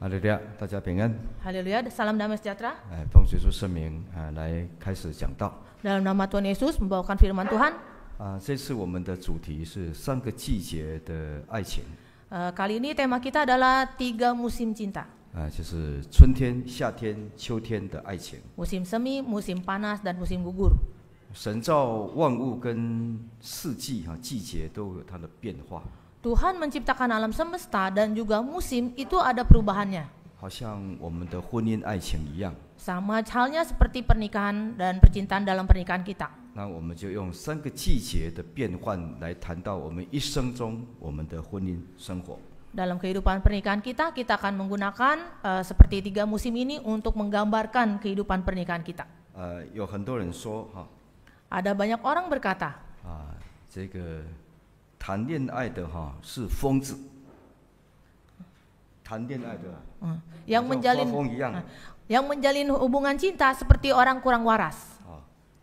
哈利路亚，大家平安。 Haleluya, salam damai sejahtera. 奉主耶稣圣名来开始讲道。 Dalam nama Tuhan Yesus membawakan firman Tuhan. 这次我们的主题是3个季节的爱情。 Kali ini tema kita adalah 3 musim cinta. 就是春天、夏天、秋天的爱情。 Musim semi, musim panas, dan musim gugur. 神造万物跟四季季节都有它的变化。 Tuhan menciptakan alam semesta dan juga musim itu ada perubahannya. 好像我们的婚姻爱情一样。 Sama halnya seperti pernikahan dan percintaan dalam pernikahan kita. 那我们就用3个季节的变换来谈到我们一生中我们的婚姻生活。 Dalam kehidupan pernikahan kita akan menggunakan seperti 3 musim ini untuk menggambarkan kehidupan pernikahan kita. 有很多人说 Ada banyak orang berkata, 这个谈恋爱的是疯子，谈恋爱的yang 好像 menjalin 发疯一样。 yang menjalin hubungan cinta seperti orang kurang waras.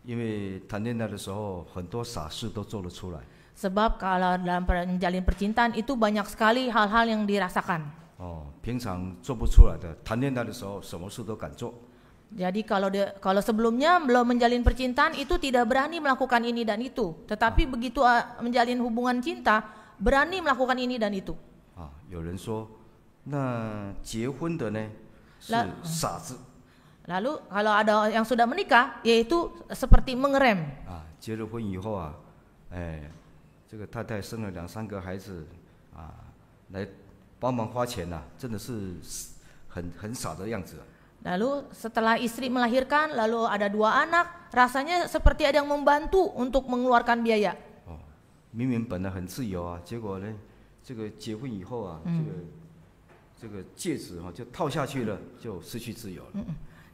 因为谈恋爱的时候很多傻事都做得出来。 Sebab kalau dalam menjalin percintaan itu banyak sekali hal-hal yang dirasakan. 平常做不出来的，谈恋爱的时候什么事都敢做。 Jadi kalau sebelumnya belum menjalin percintaan itu tidak berani melakukan ini dan itu, tetapi begitu menjalin hubungan cinta berani melakukan ini dan itu. 有人说，那结婚的呢是傻子。 Lalu kalau ada yang sudah menikah, yaitu seperti mengerem. 结了婚以后这个太太生了2、3个孩子来帮忙花钱真的是很傻的样子。 Lalu setelah istri melahirkan, lalu ada 2 anak, rasanya seperti ada yang membantu untuk mengeluarkan biaya. 明明本来很自由结果呢，这个结婚以后这个戒指就套下去了，就失去自由了。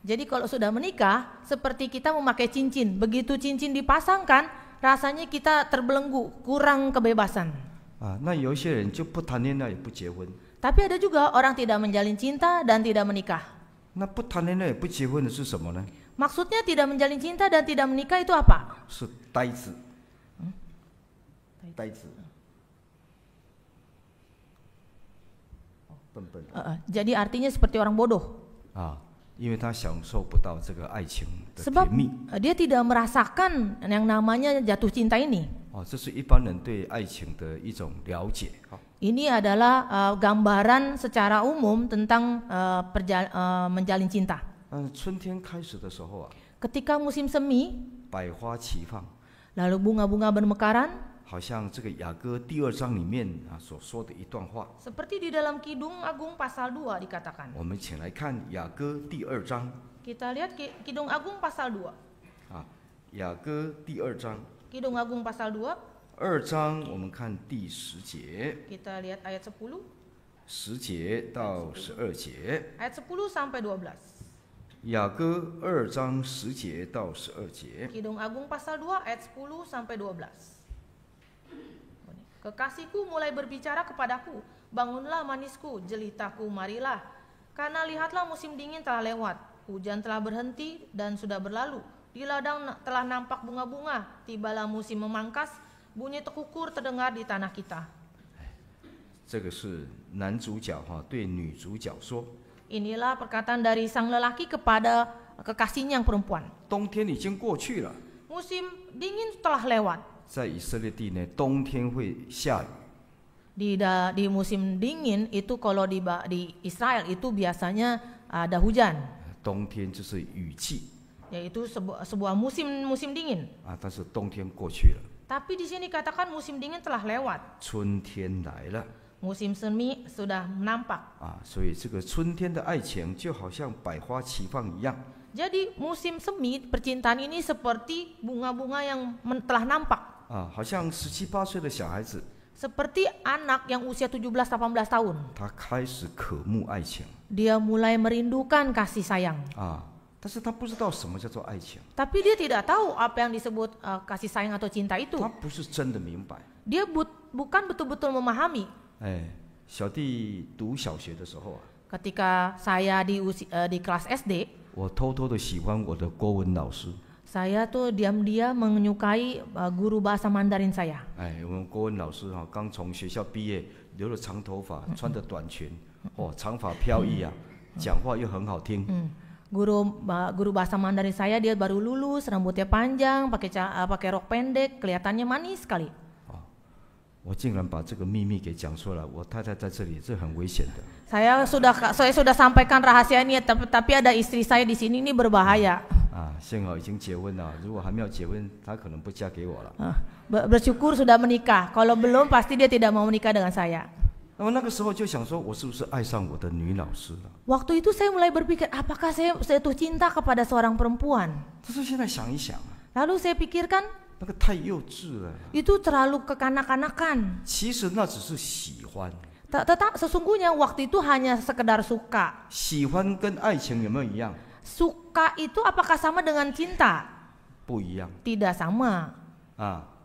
Jadi kalau sudah menikah, seperti kita memakai cincin, begitu cincin dipasangkan, rasanya kita terbelenggu, kurang kebebasan. 那有一些人就不谈恋爱也不结婚。 Tapi ada juga orang tidak menjalin cinta dan tidak menikah. 那不谈恋爱也不结婚的是什么呢？ Maksudnya tidak menjalin cinta dan tidak menikah itu apa? 是呆子。呆子。笨笨。 Jadi artinya seperti orang bodoh. 因为他享受不到这个爱情的甜 Sebab 蜜。 dia tidak merasakan yang namanya jatuh cinta ini. 这是一般人对爱情的一种了解。 Ini adalah gambaran secara umum tentang menjalin cinta. 春天开始的时候 Ketika musim semi, 百花齐放， lalu bunga-bunga bermekaran, 好像这个雅歌第2章里面所说的一段话。 seperti di dalam Kidung Agung pasal 2 dikatakan. 我们请来看雅歌第2章。 Kita lihat Kidung Agung pasal 2. 雅歌第2章。 Kidung Agung pasal 2. 2章我们看第10节。 Kita lihat ayat 10. 10节到12节。 Ayat 10 sampai 12. 雅歌2章10节到12节。 Kidung Agung pasal 2 ayat 10 sampai 12. Kekasihku mulai berbicara kepadaku, bangunlah manisku, jelitaku marilah. Karena lihatlah musim dingin telah lewat, hujan telah berhenti dan sudah berlalu. Di ladang telah nampak bunga-bunga, tibalah musim memangkas, bunyi tekukur terdengar di tanah kita. 这个是男主角对女主角说。 Inilah perkataan dari sang lelaki kepada kekasihnya yang perempuan. 冬天已经过去了。 Musim dingin telah lewat. 在以色列地呢，冬天会下雨。 Di musim dingin itu kalau di Israel itu biasanya ada hujan. 冬天就是雨季。 Yaitu sebuah musim dingin. 但是冬天过去了。 Tapi di sini katakan musim dingin telah lewat. 春天来了。 Musim semi sudah nampak. 所以这个春天的爱情就好像百花齐放一样。 Jadi musim semi percintaan ini seperti bunga-bunga yang telah nampak. 好像17、18岁的小孩子。 Seperti anak yang usia 17-18 tahun. 他开始渴慕爱情。 Dia mulai merindukan kasih sayang. 但是他不知道什么叫做爱情。 Tapi dia tidak tahu apa yang disebut kasih sayang atau cinta itu. 他不是真的明白。 Dia bukan betul-betul memahami. 小弟读小学的时候 Ketika saya di kelas SD, 我偷偷的喜欢我的国文老师。 Saya tuh diam-diam menyukai guru bahasa Mandarin saya. 我们国文老师刚从学校毕业，留了长头发，穿着短裙，哦，长发飘逸啊，讲话又很好听。 Guru bahasa Mandarin saya dia baru lulus, rambutnya panjang, pakai rok pendek, kelihatannya manis sekali. 我竟然把这个秘密给讲出来，我太太在这里，这很危险的。 Saya sudah sampaikan rahasia ini, tapi ada istri saya di sini, ini berbahaya. 幸好已经结婚了，如果还没有结婚，她可能不嫁给我了。 Bersyukur sudah menikah, kalau belum pasti dia tidak mau menikah dengan saya. 那么那个时候就想说，我是不是爱上我的女老师了？ Waktu itu saya mulai berpikir, apakah saya jatuh cinta kepada seorang perempuan? 但是现在想一想啊， Lalu saya pikirkan, 那个太幼稚了。 itu terlalu kekanak-kanakan. 其实那只是喜欢， Tetap sesungguhnya waktu itu hanya sekedar suka. 喜欢跟爱情有没有一样？ Suka itu apakah sama dengan cinta? 不一样 Tidak sama. 啊。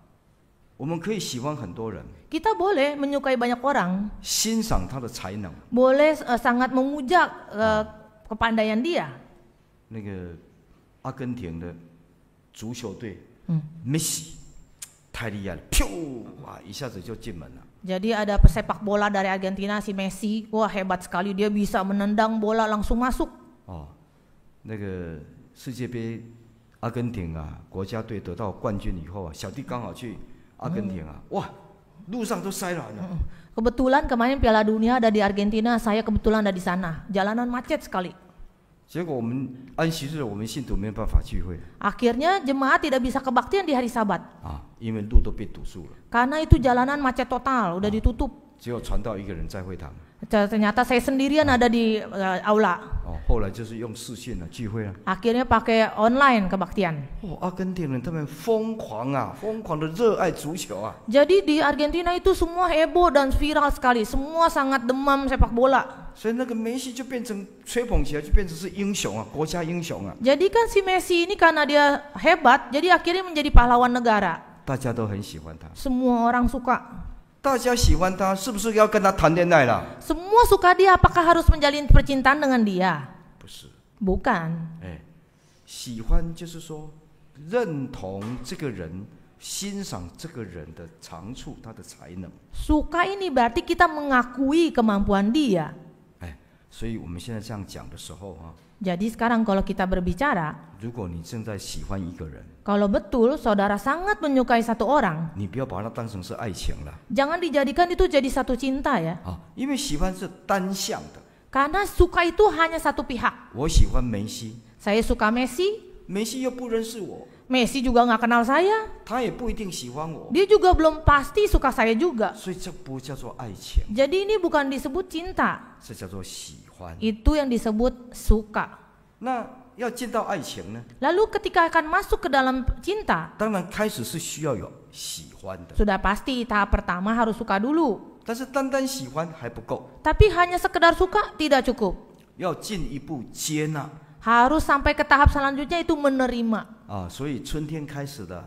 我们可以喜欢很多人， Kita boleh menyukai banyak orang, 欣赏他的才能。 boleh sangat memuja kepandaian dia. 那个阿根廷的足球队，梅西太厉害了，噗啊，一下子就进门了。 Jadi ada pesepak bola dari Argentina si Messi, wah hebat sekali dia bisa menendang bola langsung masuk. 哦，那个世界杯，阿根廷啊，国家队得到冠军以后啊，小弟刚好去阿根廷啊，哇，路上都塞满了。 Kebetulan kemarin Piala Dunia ada di Argentina, saya kebetulan ada di sana. Jalanan macet sekali. 结果我们安息日，我们信徒没有办法聚会 Akhirnya jemaat tidak bisa kebaktian di hari Sabat. 啊，因为路都被堵住了， Karena itu jalanan macet total, udah ditutup. 只有传道一个人在会堂。 Ternyata saya sendirian ada di aula. 哦，后来就是用视讯了聚会了。 Akhirnya pakai online kebaktian. 哦，阿根廷人他们疯狂啊，疯狂的热爱足球啊。 Jadi di Argentina itu semua heboh dan viral sekali. Semua sangat demam sepak bola. 所以那个梅西就变成吹捧起来，就变成是英雄啊，国家英雄啊。 Jadi kan si Messi ini karena dia hebat, jadi akhirnya menjadi pahlawan negara. 大家都很喜欢他， Semua orang suka. 大家喜欢他，是不是要跟他谈恋爱了？ Semua suka dia, apakah harus menjalin percintaan dengan dia? 不是， Bukan. 哎，喜欢就是说认同这个人，欣赏这个人的长处，他的才能。 Suka ini berarti kita mengakui kemampuan dia. 哎，所以我们现在这样讲的时候啊， Jadi sekarang kalau kita berbicara, 如果你正在喜欢一个人， kalau betul saudara sangat menyukai satu orang, 你不要把它当成是爱情了 jangan dijadikan itu jadi satu cinta ya. 啊，因为喜欢是单向的。 Karena suka itu hanya satu pihak. 我喜欢梅西， Saya suka Messi, 梅西又不认识我， Messi juga nggak kenal saya. 他也不一定喜欢我， Dia juga belum pasti suka saya juga. 所以这不叫做爱情， Jadi ini bukan disebut cinta, 这叫做喜欢。 itu yang disebut suka. 那要进到爱情呢？ Lalu ketika akan masuk ke dalam cinta, 当然开始是需要有喜欢的， sudah pasti tahap pertama harus suka dulu. 但是单单喜欢还不够， Tapi hanya sekedar suka tidak cukup. 要进一步接纳 Harus sampai ke tahap selanjutnya itu menerima. 啊。所以春天开始的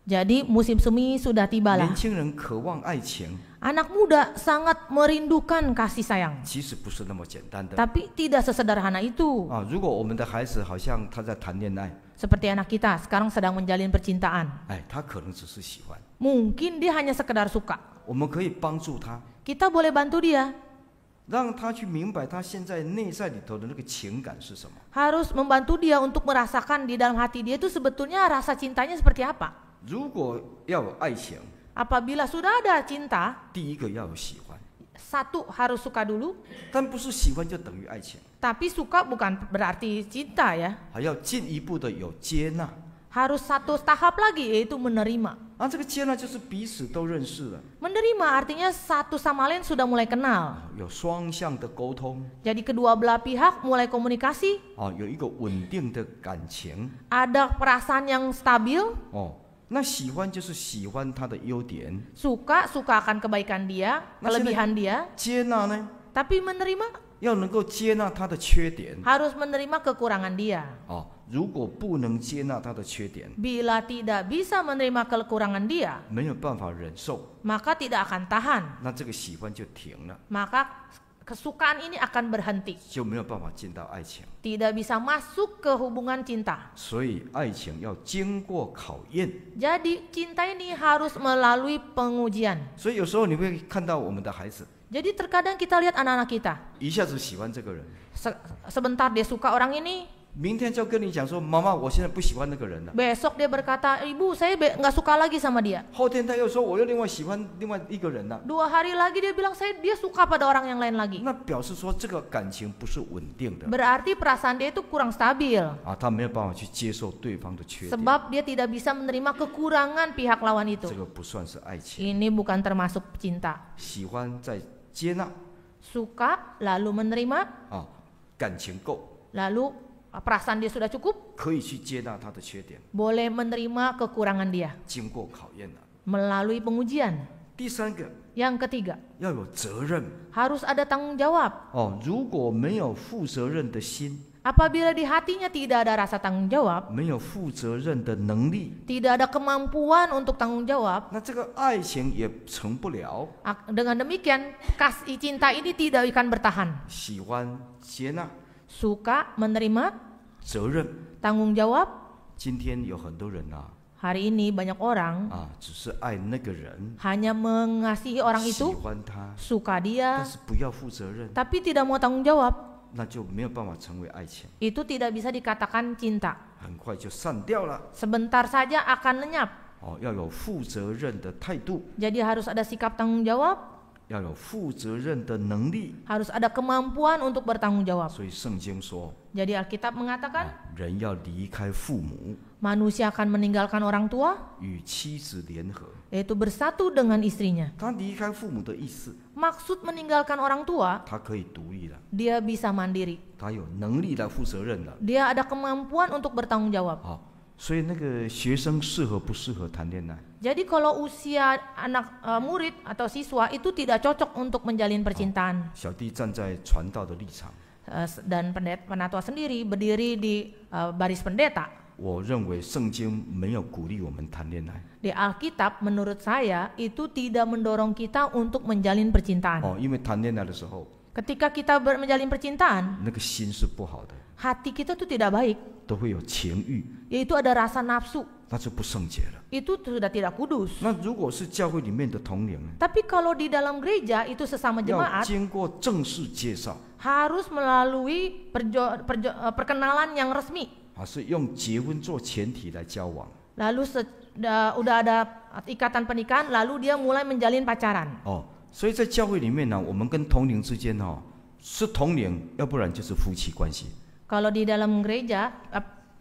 Jadi musim semi sudah tibalah. 年轻人渴望爱情， Anak muda sangat merindukan kasih sayang. 其实不是那么简单的 Tapi tidak sesederhana itu. 啊。如果我们的孩子好像他在谈恋爱， Seperti anak kita sekarang sedang menjalin percintaan. 哎，他可能只是喜欢， Mungkin dia hanya sekedar suka. 我们可以帮助他， Kita boleh bantu dia. 让他去明白他现在内在里头的那个情感是什么。 Harus membantu dia untuk merasakan di dalam hati dia itu sebetulnya rasa cintanya seperti apa. 如果要有爱情， Apabila sudah ada cinta, 第一个要有喜欢， satu harus suka dulu. 但不是喜欢就等于爱情， Tapi suka bukan berarti cinta ya. 还要进一步的有接纳。 Harus satu tahap lagi yaitu menerima. 啊，这个接纳就是彼此都认识了， Menerima artinya satu sama lain sudah mulai kenal. 有双向的沟通， Jadi kedua belah pihak mulai komunikasi, 啊，有一个稳定的感情， ada perasaan yang stabil, 哦，那喜欢就是喜欢他的优点， suka akan kebaikan dia, kelebihan dia. 接纳呢， Tapi menerima 要能够接纳他的缺点， harus menerima kekurangan dia. 哦，如果不能接纳他的缺点， Bila tidak bisa menerima kekurangan dia, 没有办法忍受， maka tidak akan tahan. 那这个喜欢就停了， Maka kesukaan ini akan berhenti. 就没有办法进到爱情。 Tidak bisa masuk ke hubungan cinta. 所以爱情要经过考验， Jadi cinta ini harus melalui pengujian. 所以有时候你会看到我们的孩子， Jadi terkadang kita lihat anak-anak kita, 一下子喜欢这个人， sebentar dia suka orang ini, 明天就跟你讲说，妈妈，我现在不喜欢那个人了。 besok dia berkata, ibu saya nggak suka lagi sama dia. 后天他又说，我又另外喜欢另外一个人了。 2 hari lagi dia bilang dia suka pada orang yang lain lagi. 那表示说这个感情不是稳定的 Berarti perasaan dia itu kurang stabil. 啊，他没有办法去接受对方的缺点， Sebab dia tidak bisa menerima kekurangan pihak lawan itu. 这个不算是爱情。 Ini bukan termasuk cinta. 喜欢在接纳 Suka lalu menerima, 啊，感情够， lalu perasaan dia sudah cukup, 可以去接纳他的缺点， boleh menerima kekurangan dia 经过考验了。 melalui pengujian. 第三个 Yang ketiga, 要有责任 harus ada tanggung jawab. 哦，如果没有负责任的心， Apabila di hatinya tidak ada rasa tanggung jawab, 没有负责任的能力， tidak ada kemampuan untuk tanggung jawab, 那这个爱情也成不了。 dengan demikian kasih cinta ini tidak akan bertahan. 喜欢接纳 Suka menerima 责任， tanggung jawab. 今天有很多人啊 Hari ini banyak orang 啊，只是爱那个人， hanya mengasihi orang 喜 itu, 欢他， suka 但 dia, 是不要负责任， tapi tidak mau tanggung jawab. 那就没有办法成为爱情， Itu tidak bisa dikatakan cinta. 很快就散掉了。 Sebentar saja akan lenyap. 哦，要有负责任的态度， Jadi harus ada sikap tanggung jawab, 要有负责任的能力。 harus ada kemampuan untuk bertanggung jawab. 所以圣经说， Jadi Alkitab mengatakan 人要离开父母， manusia akan meninggalkan orang tua, 与妻子联合。 yaitu bersatu dengan istrinya. 他离开父母的意思， Maksud meninggalkan orang tua, 他可以独立了， dia bisa mandiri. 他有能力来负责任了。 Dia ada kemampuan untuk bertanggung jawab. 好，所以那个学生适合不适合谈恋爱？ Jadi kalau usia anak murid atau siswa itu tidak cocok untuk menjalin percintaan. 小弟站在传道的立场， Dan penatua sendiri berdiri di baris pendeta. 我认为圣经没有鼓励我们谈恋爱 Di Alkitab menurut saya itu tidak mendorong kita untuk menjalin percintaan. 哦，因为谈恋爱的时候， Ketika kita menjalin percintaan, 那个心是不好的， hati kita tuh tidak baik, 都会有情欲， yaitu ada rasa nafsu. 那就不圣洁了。 Itu sudah tidak kudus. 那如果是教会里面的同龄， Tapi kalau di dalam gereja itu sesama 要 jemaat 经过正式介绍， harus melalui perkenalan yang resmi. 啊，是用结婚做前提来交往。 Lalu udah ada ikatan pernikahan, lalu dia mulai menjalin pacaran. 哦，所以在教会里面呢，我们跟同龄之间哦，是同龄，要不然就是夫妻关系。 Kalau di dalam gereja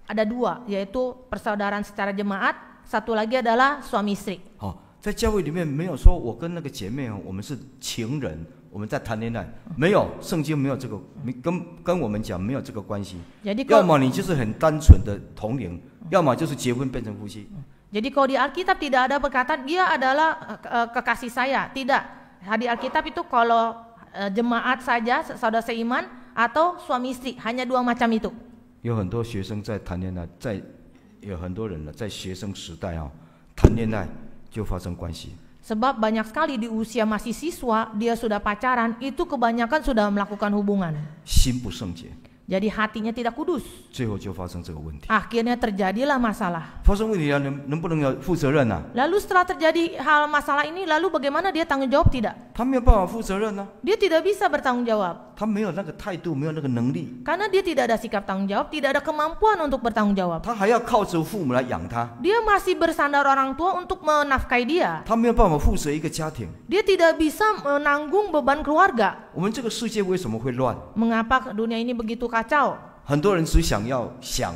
ada 2, yaitu persaudaraan secara jemaat, satu lagi adalah suami istri. 哦，在教会里面没有说我跟那个姐妹哦，我们是情人，我们在谈恋爱，没有，圣经没有这个，跟我们讲没有这个关系。 Jadi 要 kalau 么你就是很单纯的同龄，要么就是结婚变成夫妻。 Jadi kalau di Alkitab tidak ada berkata dia adalah kekasih saya, tidak. Di Alkitab itu kalau jemaat saja, saudara seiman atau suami istri, hanya 2 macam itu. 有很多学生在谈恋爱，有很多人呢，在学生时代啊、谈恋爱就发生关系。 Sebab banyak sekali di usia masih siswa, dia sudah pacaran, itu kebanyakan sudah melakukan hubungan. 心不圣洁， Jadi hatinya tidak kudus. 最后就发生这个问题。 Akhirnya terjadilah masalah. 发生问题了，能不能有负责任呢、 Lalu setelah terjadi hal masalah ini, lalu bagaimana dia tanggung jawab? Tidak. 他没有办法负责任呢、 Dia tidak bisa bertanggung jawab. 他没有那个态度，没有那个能力， Karena dia tidak ada sikap tanggung jawab, tidak ada kemampuan untuk bertanggung jawab. 他还要靠着父母来养他， Dia masih bersandar orang tua untuk menafkahi dia. 他没有办法负责一个家庭。 Dia tidak bisa menanggung beban keluarga. 我们这个世界为什么会乱？ Mengapa dunia ini begitu kacau? 很多人只想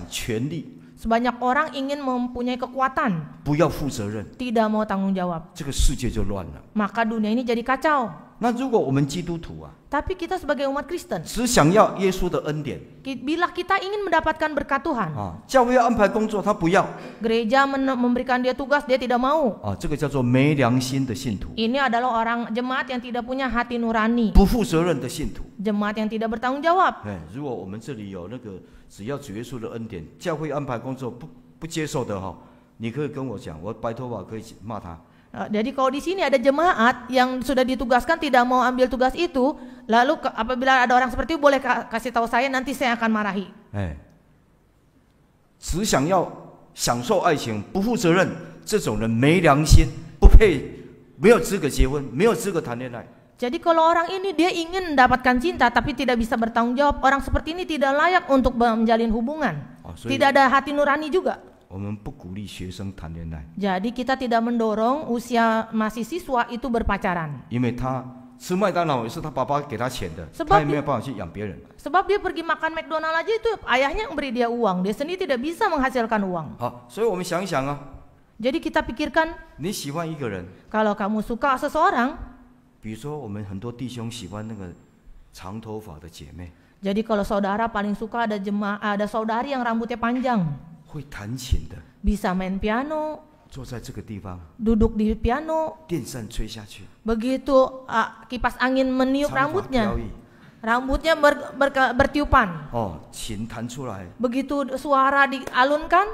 权力， Sebanyak orang ingin mempunyai kekuatan, 不要负责任， tidak mau tanggung jawab. 这个世界就乱了。 Maka dunia ini jadi kacau. 那如果我们基督徒啊， Tapi kita sebagai umat Kristen, 只想要耶稣的恩典 bila kita ingin mendapatkan berkat Tuhan, 啊，教会要安排工作，他不要 gereja memberikan dia tugas, dia tidak mau. 啊，这个叫做没良心的信徒， Ini adalah orang jemaat yang tidak punya hati nurani, 不负责任的信徒。 jemaat yang tidak bertanggung jawab. 哎，如果我们这里有那个只要主耶稣的恩典，教会安排工作不接受的哈，你可以跟我讲，我白头发可以骂他。 Jadi kalau di sini ada jemaat yang sudah ditugaskan tidak mau ambil tugas itu, lalu apabila ada orang seperti itu boleh kasih tahu saya, nanti saya akan marahi. 哎，只想要享受爱情，不负责任，这种人没良心，不配，没有资格结婚，没有资格谈恋爱。Jadi kalau orang ini dia ingin mendapatkan cinta tapi tidak bisa bertanggung jawab, orang seperti ini tidak layak untuk menjalin hubungan. Tidak ada hati nurani juga. 我们不鼓励学生谈恋爱， Jadi kita tidak mendorong usia masih siswa itu berpacaran. 因为他吃麦当劳也是他爸爸给他钱的， Sebab 他也没有办法去养别人。 Sebab dia pergi makan McDonald aja itu ayahnya yang beri dia uang, dia sendiri tidak bisa menghasilkan uang. 好，所以我们想一想啊， Jadi kita pikirkan 你喜欢一个人， kalau kamu suka seseorang, 比如说我们很多弟兄喜欢那个长头发的姐妹， jadi kalau saudara paling suka ada saudari yang rambutnya panjang, 会弹琴的， bisa main piano, 坐在这个地方， duduk di piano, 电扇吹下去， begitu kipas angin meniup 长发飘 rambutnya, 逸， rambutnya bertiupan, 哦，琴弹出来， begitu suara dialunkan,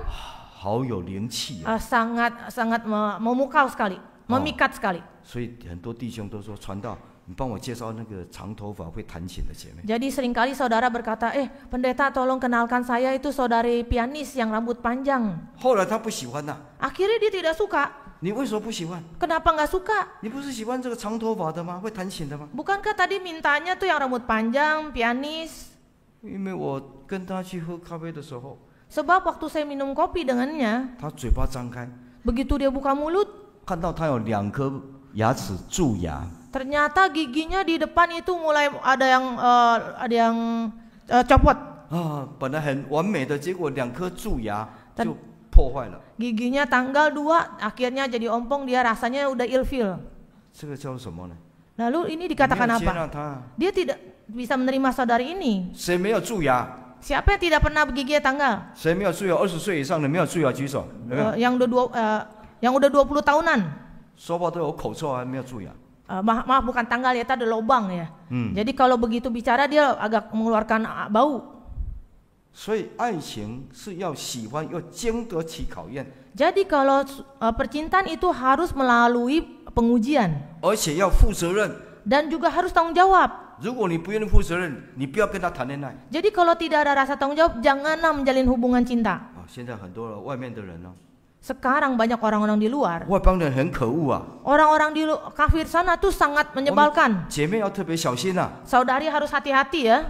好有灵气啊！ sangat memukau sekali, memikat sekali. 所以很多弟兄都说，传道，你帮我介绍那个长头发会弹琴的姐妹。 Jadi seringkali saudara berkata, pendeta tolong kenalkan saya itu saudari pianis yang rambut panjang. 后来他不喜欢呐、 Akhirnya dia tidak suka. 你为什么不喜欢？ Kenapa nggak suka? 你不是喜欢这个长头发的吗？会弹琴的吗？ Bukankah tadi mintanya tuh yang rambut panjang, pianis? 因为我跟他去喝咖啡的时候， Sebab waktu saya minum kopi dengannya, 他嘴巴张开， begitu dia buka mulut, 看到他有2颗牙齿蛀牙， ternyata giginya di depan itu mulai ada yang copot. 啊，本来很完美的，结果2颗蛀牙 Dan- 就破坏了。 Giginya tanggal 2, akhirnya jadi ompong, dia rasanya udah ilfil. 这个叫什么呢？ Lalu ini 你没 dikatakan 有接 apa? 纳他， Dia tidak bisa menerima saudari ini. 谁没有蛀牙？ Siapa yang tidak pernah giginya tanggal? 谁没有蛀牙？20岁以上的没有蛀牙举手。有没有？ Yang udah 20 tahunan. 说话都有口臭还没有蛀牙。 Maaf bukan tanggal ya, ada lubang ya. 嗯， Jadi kalau begitu bicara dia agak mengeluarkan bau. 所以爱情是要喜欢，要经得起考验， Jadi kalau percintaan itu harus melalui pengujian 而且要负责任。 dan juga harus tanggung jawab. 如果你不愿意负责任，你不要跟他谈恋爱。 Jadi kalau tidak ada rasa tanggung jawab, janganlah menjalin hubungan cinta. 啊，现在很多外面的人呢、 Sekarang banyak orang-orang di luar. 外邦人很可恶啊， Orang-orang di kafir sana tuh sangat menyebalkan. 姐妹要特别小心啊。 Saudari harus hati-hati ya.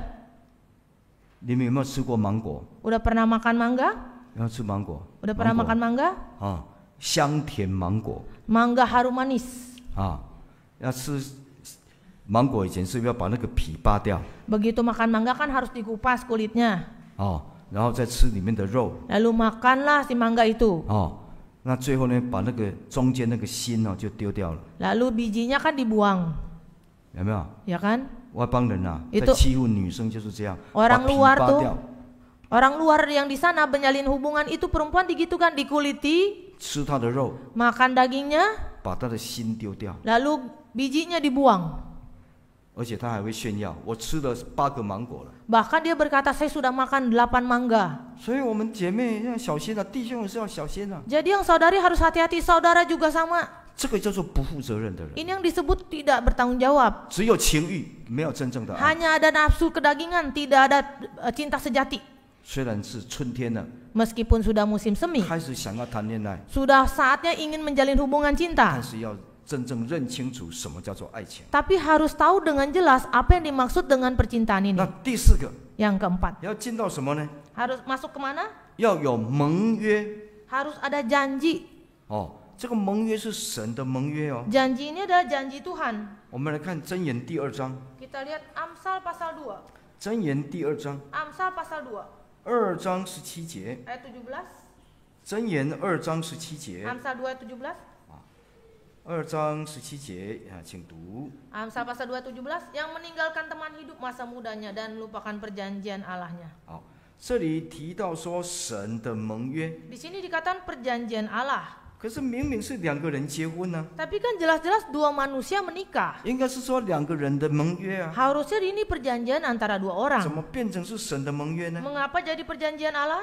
你们有没有吃过芒果？ Udah pernah makan mangga? 要吃芒果？ Udah pernah makan mangga? 啊，香甜芒果 Mangga harum manis. 啊，要吃芒果以前是不是要把那个皮扒掉？ Begitu makan mangga kan harus dikupas kulitnya. 哦，然后再吃里面的肉。 Lalu makanlah si mangga itu. 哦，那最后呢，把那个中间那个心哦就丢掉了， Lalu bijinya kan dibuang, 有没有？ ya kan? 外邦人啊，在 Itu 欺负女生就是这样，把 Orang 皮 luar 扒 tuh, 掉， orang luar yang di sana menjalin hubungan itu perempuan digitukan, dikuliti, 吃她的肉， makan dagingnya, 把她的心丢掉， lalu bijinya dibuang. 而且她还会炫耀，我吃了8个芒果了。 Bahkan dia berkata, saya sudah makan 8 mangga. 所以我们姐妹要小心啊，弟兄也是要小心啊。 Jadi yang saudari harus hati-hati, saudara juga sama. 这个叫做不负责任的人， Ini yang disebut tidak bertanggung jawab. 只有情欲，没有真正的爱。 Hanya ada nafsu kedagingan, tidak ada cinta sejati. 虽然是春天了， Meskipun sudah musim semi, 开始想要谈恋爱， sudah saatnya ingin menjalin hubungan cinta. 但是要真正认清楚什么叫做爱情。 Tapi harus tahu dengan jelas apa yang dimaksud dengan percintaan ini. 那第4个 Yang keempat, 要进到什么呢？ harus masuk kemana? 要有盟约 Harus ada janji. 哦。这个盟约是神的盟约哦。 Janji ini adalah janji Tuhan. 我们来看箴言第2章， Kita lihat Amsal pasal 2. 箴言第2章 Amsal pasal 2, 2章17节， ayat 17. 箴言2章17节， Amsal 2 ayat 17. 2章17节啊，请读。 Amsal pasal 2 ayat 17, yang meninggalkan teman hidup masa mudanya dan lupakan perjanjian Allahnya. 好，这里提到说神的盟约， Di sini dikatakan perjanjian Allah. 可是明明是2个人结婚呢、 Tapi kan jelas-jelas dua manusia menikah. 应该是说2个人的盟约啊， Harusnya ini perjanjian antara dua 怎 orang. 么变成是神的盟约呢？ Mengapa jadi perjanjian Allah?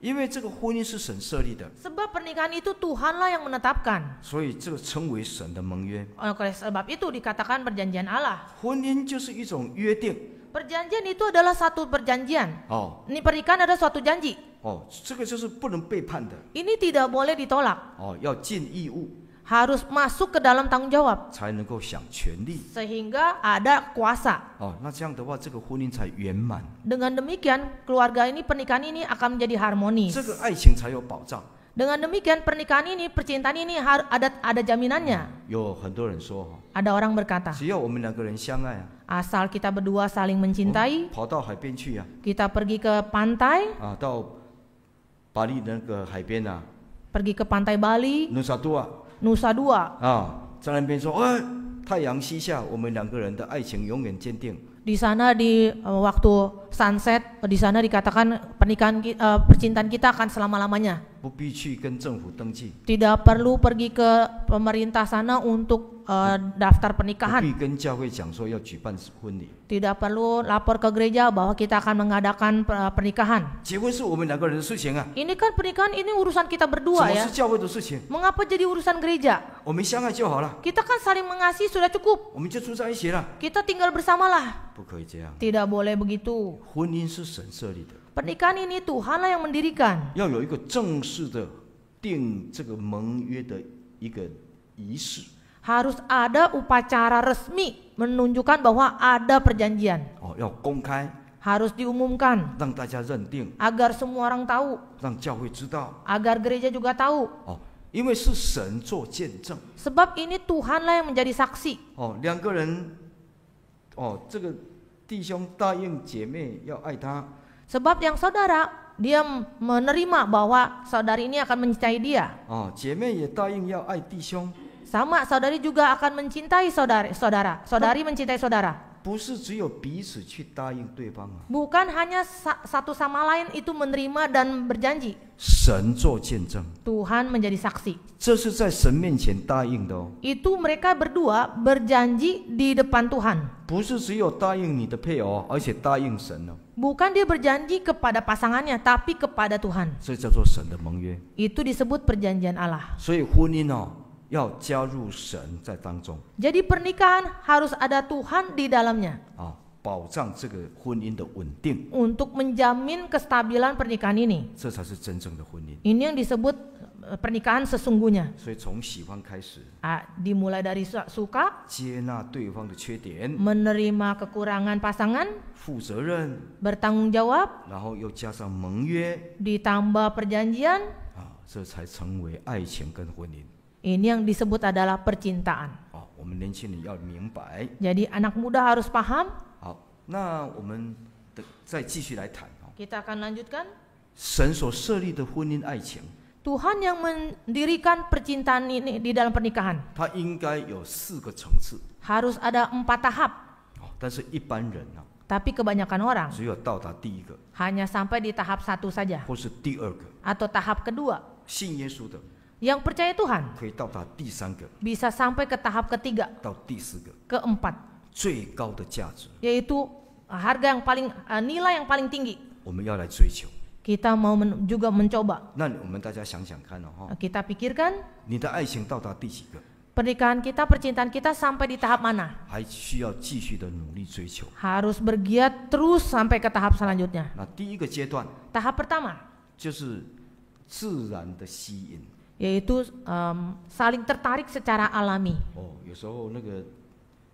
因为这个婚姻是神设立的， Sebab pernikahan itu Tuhanlah yang menetapkan. 所以这个称为神的盟约。 Oleh sebab itu dikatakan perjanjian Allah. 婚姻就是一种约定 Perjanjian itu adalah satu perjanjian. 哦 Ini pernikahan adalah suatu janji. 哦，这个就是不能背叛的 Ini tidak boleh ditolak. 哦，要尽义务。harus masuk ke dalam tanggung jawab 才能够享权利。 sehingga ada kuasa. 哦，那这样的话，这个婚姻才圆满， Dengan demikian keluarga ini, pernikahan ini akan menjadi harmonis. 这个爱情才有保障。 Dengan demikian pernikahan ini, percintaan ini ada jaminannya. 有很多人说， Ada orang berkata, 只要我们两个人相爱啊， asal kita berdua saling mencintai, 跑到海边去啊， kita pergi ke pantai, 啊，到巴黎那个海边啊， pergi ke pantai Bali, 努萨多啊， Nusa Dua. 啊，在那边说，哎，太阳西下，我们两个人的爱情永远坚定。 Di sana di waktu sunset, di sana dikatakan percintaan kita akan selama-lamanya. 不必去跟政府登记， Tidak perlu pergi ke pemerintah sana untuk daftar 不 pernikahan. 必跟教会讲说要举办婚礼。 Tidak perlu lapor ke gereja bahwa kita akan mengadakan pernikahan. 结婚是我们两个人的事情啊， Ini kan pernikahan ini urusan kita 什 berdua 么 ya. 是教会的事情？ Mengapa jadi urusan gereja? 我们相爱就好了， Kita kan saling mengasihi sudah cukup. 我们就住在一起了。 Kita tinggal bersamalah. 不可以这样， Tidak boleh begitu. 婚姻是神设立的， Pernikahan ini Tuhanlah yang mendirikan. 要有一个正式的定这个盟约的一个仪式。 Harus ada upacara resmi menunjukkan bahwa ada perjanjian. 哦，要公开， Harus diumumkan 让大家认定， agar semua orang tahu, 让教会知道。 agar gereja juga tahu. 哦，因为是神做见证。 Sebab ini Tuhanlah yang menjadi saksi. 哦，两个人，哦，这个弟兄答应姐妹要爱他， Sebab yang saudara, dia menerima bahwa saudari ini akan mencintai dia. 哦，姐妹也答应要爱弟兄， Sama saudari juga akan mencintai saudari mencintai saudara. 不是只有彼此去答应对方啊， Bukan hanya satu sama lain itu menerima dan berjanji. 神做见证， Tuhan menjadi saksi. 这是在神面前答应的哦， Itu mereka berdua berjanji di depan Tuhan. 不是只有答应你的配偶，而且答应神哦， Bukan dia berjanji kepada pasangannya, tapi kepada Tuhan. 这叫做神的盟约。 Itu disebut perjanjian Allah. 所以婚姻哦，要加入神在当中 Jadi pernikahan harus ada Tuhan di dalamnya 啊，保障这个婚姻的稳定， untuk menjamin kestabilan pernikahan ini. 这才是真正的婚姻。 Ini yang disebut pernikahan sesungguhnya. 所以从喜欢开始， Dimulai dari suka, 接纳对方的缺点， menerima kekurangan pasangan, 负责任， bertanggung jawab, 然后又加上盟约 ditambah perjanjian. 啊，这才成为爱情跟婚姻。 Ini yang disebut adalah percintaan. 啊，我们年轻人要明白。 Jadi anak muda harus paham. 好，那我们再继续来谈哦， Kita akan lanjutkan. 神所设立的婚姻爱情， Tuhan yang mendirikan percintaan ini di dalam pernikahan. 它应该有4个层次 Harus ada 4 tahap. 哦，但是一般人啊， Tapi kebanyakan orang 只有到达第1个 hanya sampai di tahap 1 saja. 或是第2个， Atau tahap kedua. 信耶稣的 Yang percaya Tuhan 可以到达第3个 bisa sampai ke tahap ketiga, 到第4个， keempat. 最高的价值， Yaitu harga yang paling, nilai yang paling tinggi. 我们要来追求。 Kita mau juga mencoba. 那我们大家想想看哦，哈， Kita pikirkan 你的爱情到达第几个， pernikahan kita, percintaan kita sampai di tahap mana? 还需要继续的努力追求。 Harus bergiat terus sampai ke tahap selanjutnya. 那第1个阶段 Tahap pertama 就是自然的吸引 yaitu saling tertarik secara alami. 哦，有时候那个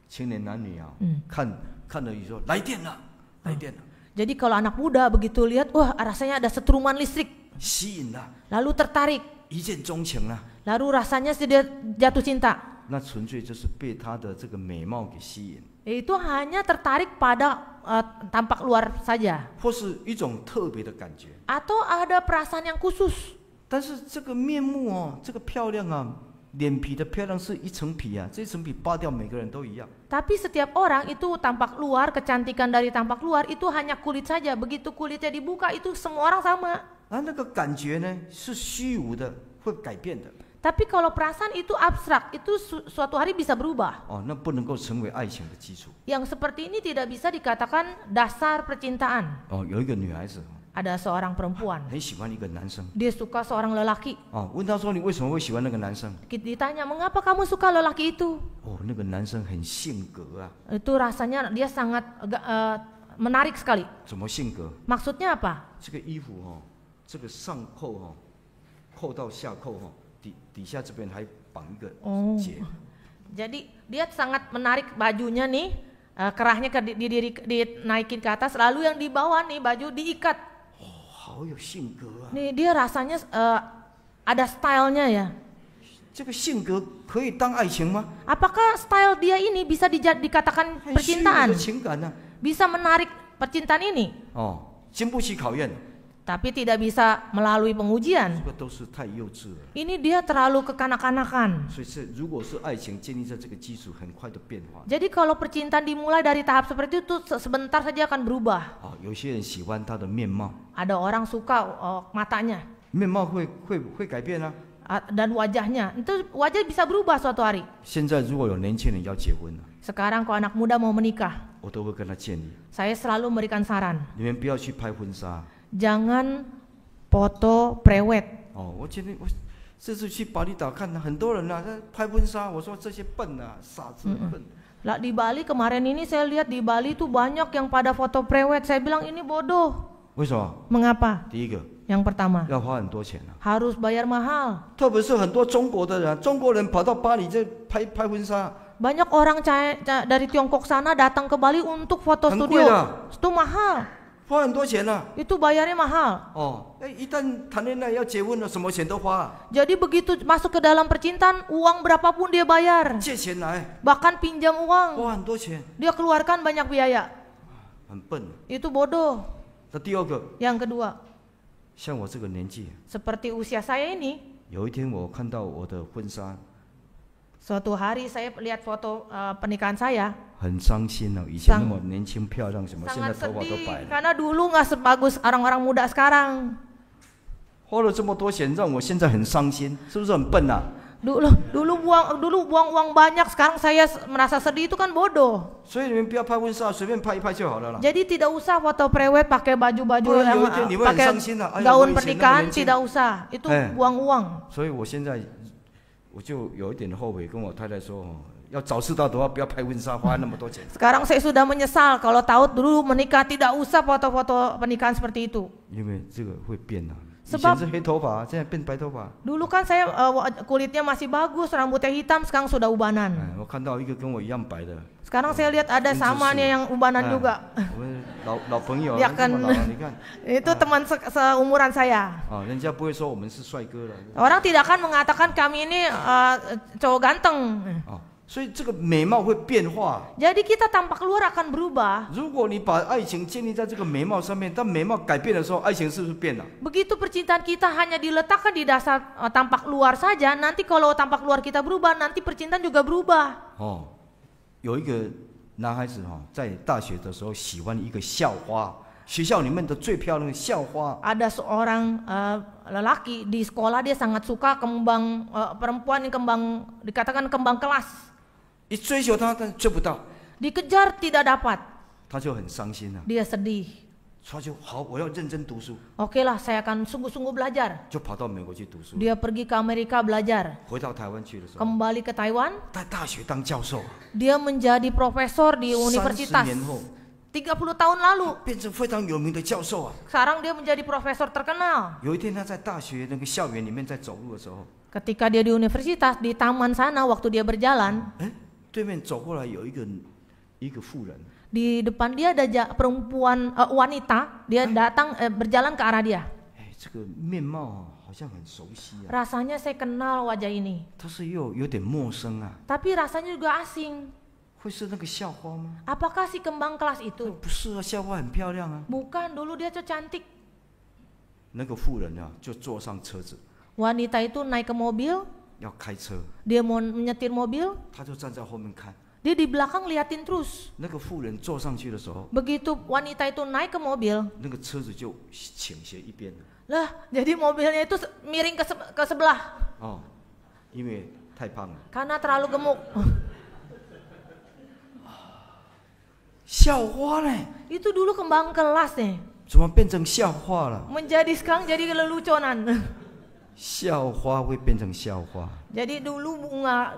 青年男女啊， 看了以后来电了，来电了， Jadi kalau anak muda begitu lihat, wah rasanya ada setruman listrik, 吸引了， lalu tertarik, 一见钟情了， lalu rasanya sudah jatuh cinta. 那纯粹就是被他的这个美貌给吸引， Itu hanya tertarik pada tampak luar saja, 或是一种特别的感觉。 atau ada perasaan yang khusus. 但是这个面目哦，这个漂亮啊，脸皮的漂亮是一层皮啊，这一层皮扒掉每个人都一样。 Tapi setiap orang itu tampak luar, kecantikan dari tampak luar itu hanya kulit saja. Begitu kulitnya dibuka itu semua orang sama. 那个感觉呢是虚无的，会改变的。 Tapi kalau perasaan itu abstrak, itu suatu hari bisa berubah. 哦，那不能够成为爱情的基础。 Yang seperti ini tidak bisa dikatakan dasar percintaan. 哦，有一个女孩子 Ada seorang perempuan, 很喜欢一个男生， dia suka seorang lelaki. 哦，问他说你为什么会喜欢那个男生？ Ditanya, mengapa kamu suka lelaki itu? 哦，那个男生很性格啊， Itu rasanya dia sangat menarik sekali. 怎么性格？ Maksudnya apa? 这个衣服哦，这个上扣哦，扣到下扣哦，底下这边还绑一个哦结。 Jadi dia sangat menarik bajunya nih, kerahnya dinaikin ke atas, lalu yang di bawah nih baju diikat. 好有性格啊！ Nih dia rasanya ada stylenya ya. 这个性格可以当爱情吗？ Apakah style dia ini bisa dikatakan 很虚伪的 percintaan? 情感呢、 Bisa menarik percintaan ini? 哦，经不起考验， Tapi tidak bisa melalui 这 pengujian. 个都是太幼稚了。 Ini dia terlalu kekanak-kanakan. 所以如果是爱情建立在这个基础，很快的变化。 Jadi kalau percintaan dimulai dari tahap seperti itu sebentar saja akan berubah. 哦，有些人喜欢他的面貌， Ada orang suka matanya 面貌会改变啊。 dan wajahnya. Itu wajah bisa berubah suatu hari. 现在如果有年轻人要结婚了， Sekarang kalau anak muda mau menikah, 我都会跟他建议， saya selalu memberikan saran. 你们不要去拍婚纱。 Jangan foto prewed. 哦，我今天我这次去巴厘岛看很多人啊，在拍婚纱，我说这些笨啊，傻子笨。 Lah di Bali kemarin ini saya lihat di Bali tuh banyak yang pada foto prewed. Saya bilang ini bodoh. 为什么？ Mengapa? 第一个 Yang pertama, 要花很多钱啊， harus bayar mahal. 特别是很多中国的人，中国人跑到巴黎这拍婚纱， Banyak orang dari Tiongkok sana datang ke Bali untuk foto 很贵 studio. 的， Itu mahal. 花很多钱啊。 Itu bayarnya mahal. 哦，一旦谈恋爱要结婚了，什么钱都花、啊， Jadi begitu masuk ke dalam percintaan, uang berapapun dia bayar. 借钱来， Bahkan pinjam uang. 花很多钱， Dia keluarkan banyak biaya. 很笨。 Itu bodoh. 那第二个， Yang kedua, 像我这个年纪， seperti usia saya ini, 有一天我看到我的婚纱， suatu hari saya lihat foto pernikahan saya, 很伤心了、以前那么年轻漂亮什么，现在 sangat 头发都 sedih 白了， karena dulu nggak sebagus orang-orang muda sekarang. 花了这么多钱，让我现在很伤心，是不是很笨啊？ Dulu buang uang banyak, sekarang saya merasa sedih, itu kan bodoh. 所以你们不要拍婚纱，随便拍一拍就好了啦。 Jadi tidak usah foto prewed pakai baju-baju Wah, yang yaudah, ni wah, pakai yang sangsin lah. Ayo, gaun wah, pernikahan, isinya tidak usah. Itu buang uang. 所以我现在我就有一点后悔，跟我太太说，要早知道的话，不要拍婚纱，花那么多钱。 Sekarang saya sudah menyesal kalau tahu dulu menikah tidak usah foto-foto pernikahan seperti itu. 因为这个会变啊。以 Sebab 前是黑头发，现在变白头发。 dulu kan saya kulitnya masih bagus, rambutnya hitam, sekarang sudah ubanan. 哎，我看到一个跟我一样白的， Sekarang saya lihat ada sama nih yang ubanan juga. 我们老朋友， Dia 这么 kan 老了，你看， itu teman seumuran saya. 啊，人家不会说我们是帅哥了， Orang tidak akan mengatakan kami ini cowok ganteng. 啊，所以这个美貌会变化。 Jadi kita tampak luar akan berubah. 如果你把爱情建立在这个美貌上面，当美貌改变的时候，爱情是不是变了？ Begitu percintaan kita hanya diletakkan di dasar tampak luar saja, nanti kalau tampak luar kita berubah, nanti percintaan juga berubah. 哦，有一个男孩子哈、在大学的时候喜欢一个校花，学校里面的最漂亮的校花。 Ada seorang lelaki di sekolah, dia sangat suka kembang perempuan yang dikatakan kembang kelas. 一追求她，但是追不到， Dikejar tidak dapat, 他就很伤心了、 dia sedih. 他就好，我要认真读书， Oke lah, saya akan sungguh-sungguh belajar. 就跑到美国去读书。 Dia pergi ke Amerika belajar. 回到台湾去的时候， Kembali ke Taiwan, 在大学当教授， dia menjadi profesor di 30 universitas. 年后 30 tahun lalu, 变成非常有名的教授啊。 sekarang dia menjadi profesor terkenal. 有一天他在大学那个校园里面在走路的时候， Ketika dia di universitas, di taman sana waktu dia berjalan, 哎，对面走过来有一个妇人， di depan dia ada perempuan wanita, dia datang berjalan ke arah dia. 哎，这个面貌啊好像很熟悉啊， Rasanya saya kenal wajah ini, 但是又有点陌生啊， tapi rasanya juga asing. 会是那个校花吗？ Apakah si kembang kelas itu? 不是啊，校花很漂亮啊。 Bukan, dulu dia tuh cantik. 那个妇人啊，就坐上车子 Wanita itu naik ke mobil, 要开车， dia mau menyetir mobil, 他就站在后面看。 dia di belakang liatin terus. 那个妇人坐上去的时候， Begitu wanita itu naik ke mobil, 那个车子就倾斜一边了。 lah jadi mobilnya itu miring ke sebelah 哦，因为太胖了。 karena terlalu gemuk. 校花呢？ Itu dulu kembang kelas nih, 怎么变成校花了？ menjadi sekarang jadi leluconan. 校花会变成校花。 Jadi dulu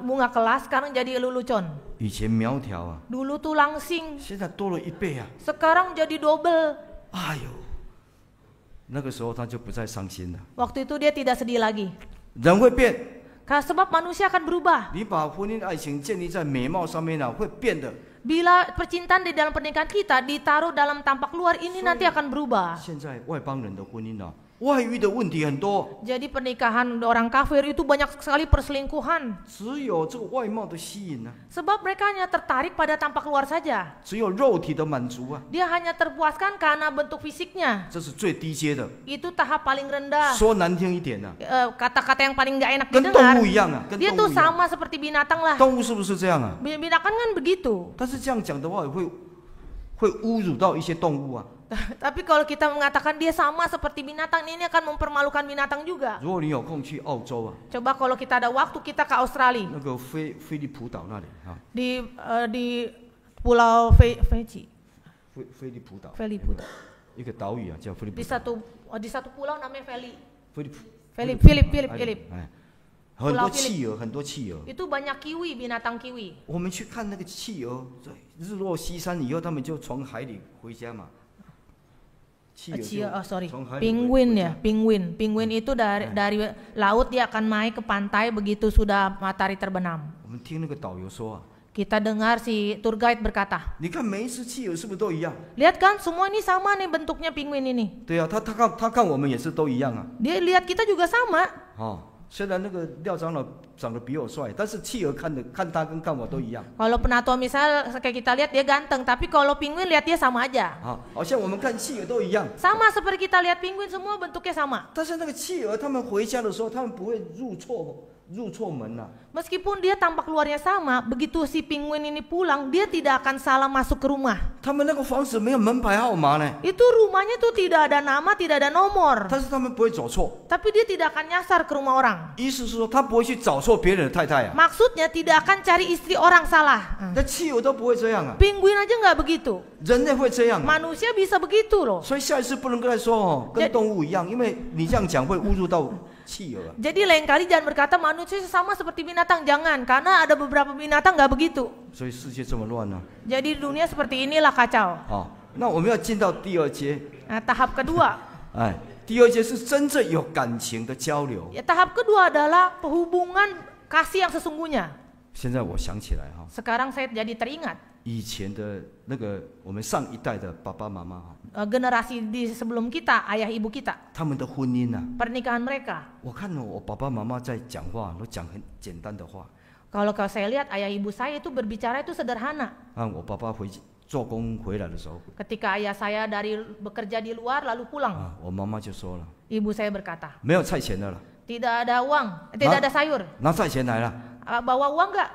bunga kelas, sekarang jadi lelucon. 以前苗条啊， Dulu tuh langsing, 现在多了1倍啊！ sekarang jadi double. 哎呦，那个时候他就不再伤心了。 Waktu itu dia tidak sedih lagi. 人会变， Sebab manusia akan berubah. 你把婚姻爱情建立在美貌上面会变的。 Bila percintaan di dalam pernikahan kita ditaruh dalam tampak luar, ini nanti akan berubah. 现在外邦人的婚姻外遇的问题很多。 Jadi pernikahan orang kafir itu banyak sekali perselingkuhan. 只有这个外貌的吸引 Sebab mereka hanya tertarik pada tampak luar saja. 只有肉体的满足 Dia hanya terpuaskan karena bentuk fisiknya. 这是最低阶的。 Itu tahap paling rendah. 说难听一点Kata-kata yang paling gak enak 跟 didengar. 动物一样跟 Dia 动物 tuh 一样。 sama seperti binatang lah. 动物是不是这样 Binatang kan begitu. 但是这样讲的话，会侮辱到一些动物 Tapi kalau kita mengatakan dia sama seperti binatang, ini akan mempermalukan binatang juga. 如果你有空去澳洲 Coba kalau kita ada waktu, kita ke Australia. 那个菲利普岛那里Di Pulau Fiji. 菲利普岛 Felipe. 一个岛屿叫菲利普 Di satu pulau namanya Feli. 菲利普 Philip. 很多企鹅，很多企鹅。 Itu banyak kiwi, binatang kiwi. 我们去看那个企鹅，日落西山以后，他们就从海里回家嘛。Penguin ya, penguin itu dari laut dia akan naik ke pantai begitu sudah matahari terbenam. 我们听那个导游说 Kita dengar si tour guide berkata, 你看每一只企鹅是不是都一样？ lihat kan semua ini sama nih bentuknya penguin ini. 对啊，他看我们也是都一样啊。 Dia lihat kita juga sama. 虽然那个廖长老长得比我帅，但是企鹅看他跟看我都一样。 Kalau penatua misal kayak kita lihat dia ganteng, tapi kalau penguin lihat dia sama aja. 好像我们看企鹅都一样。 Sama seperti kita lihat penguin semua bentuknya sama. 但是那个企鹅他们回家的时候，他们不会入错门啊。 Meskipun dia tampak luarnya sama, begitu si penguin ini pulang, dia tidak akan salah masuk ke rumah. 他们那个房子没有门牌号码呢， Itu rumahnya tuh tidak ada nama, tidak ada nomor. 但是他们不会走错。 Tapi dia tidak akan nyasar ke rumah orang. 意思是说，他不会去找错别人的太太啊。 Maksudnya tidak akan cari istri orang salah. 那企鹅都不会这样啊， Penguin aja nggak begitu. 人类会这样啊。 Manusia bisa begitu loh. 所以下一次不能跟他说跟动物一样，因为你这样讲会侮辱到企鹅啊。 Jadi lain kali jangan berkata manusia sama seperti binatang, jangan, karena ada beberapa binatang nggak begitu. 所以世界这么乱呢。 Jadi dunia seperti inilah kacau. 那我们要进到第二阶。 Nah, tahap kedua. 第二阶是真正有感情的交流。 Ya, tahap kedua adalah hubungan kasih yang sesungguhnya. 现在我想起来Sekarang saya jadi teringat 以前的那个我们上一代的爸爸妈妈 generasi di sebelum kita, ayah ibu kita, 他们的婚姻pernikahan mereka. 我看我爸爸妈妈在讲话都讲很简单的话。 Kalau saya lihat ayah ibu saya itu berbicara itu sederhana. 我爸爸做工回来的时候， Ketika ayah saya dari bekerja di luar lalu pulang, 我妈妈就说了， ibu saya berkata, 没有菜钱的了， tidak ada uang, tidak ada sayur. 拿菜钱来了。 Bawa uang nggak?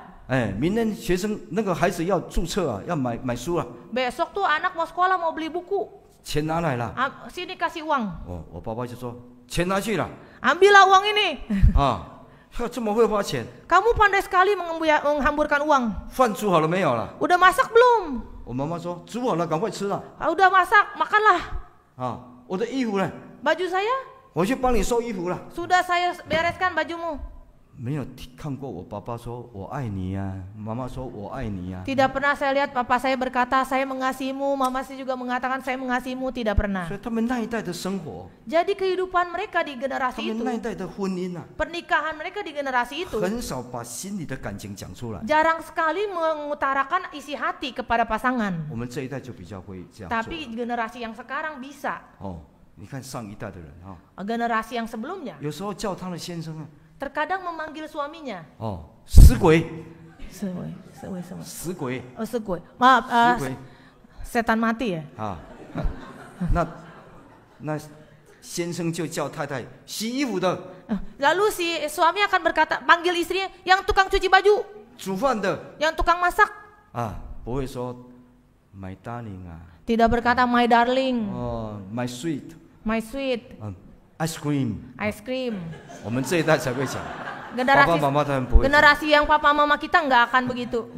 明天学生那个孩子要注册要买书了， Besok tuh anak mau sekolah mau beli buku. 钱拿来了。 Sini kasih uang. 我爸爸就说钱拿去了。 Ambillah uang ini. 这么会花钱。 Kamu pandai sekali menghamburkan uang. 饭煮好了没有了？ Udah masak belum? 我妈妈说煮好了，赶快吃了。 Udah masak, makanlah. 我的衣服呢？ Baju saya? 我去帮你收衣服了。 Sudah saya bereskan bajumu. 没有看过我爸爸说我爱你呀，妈妈说我爱你呀。 Tidak pernah saya lihat papa saya berkata saya mengasihimu, mama saya juga mengatakan saya mengasihimu, tidak pernah. 所以他们那一代的生活， Jadi kehidupan mereka di 他 generasi 们 itu, 那一代的婚姻pernikahan mereka di generasi itu 很少把心里的感情讲出来。 jarang sekali mengutarakan isi hati kepada pasangan. 我们这一代就比较会这样做。 Tapi generasi yang sekarang bisa. 你看上一代的人Generasi yang sebelumnya 有时候叫他的先生 terkadang memanggil suaminya. 死鬼， 死鬼， Segui. Maaf, 死鬼 setan mati ya. 那先生就叫太太洗衣服的， Lalu si suami akan berkata, panggil istrinya yang tukang cuci baju, 煮饭的 yang tukang masak. 不会说 my darling Tidak berkata my darling, my sweet my sweet, ice cream。 ice cream. 我们这一代才会讲，爸爸妈妈他们不会讲。 Generasi yang papa mama kita nggak akan begitu.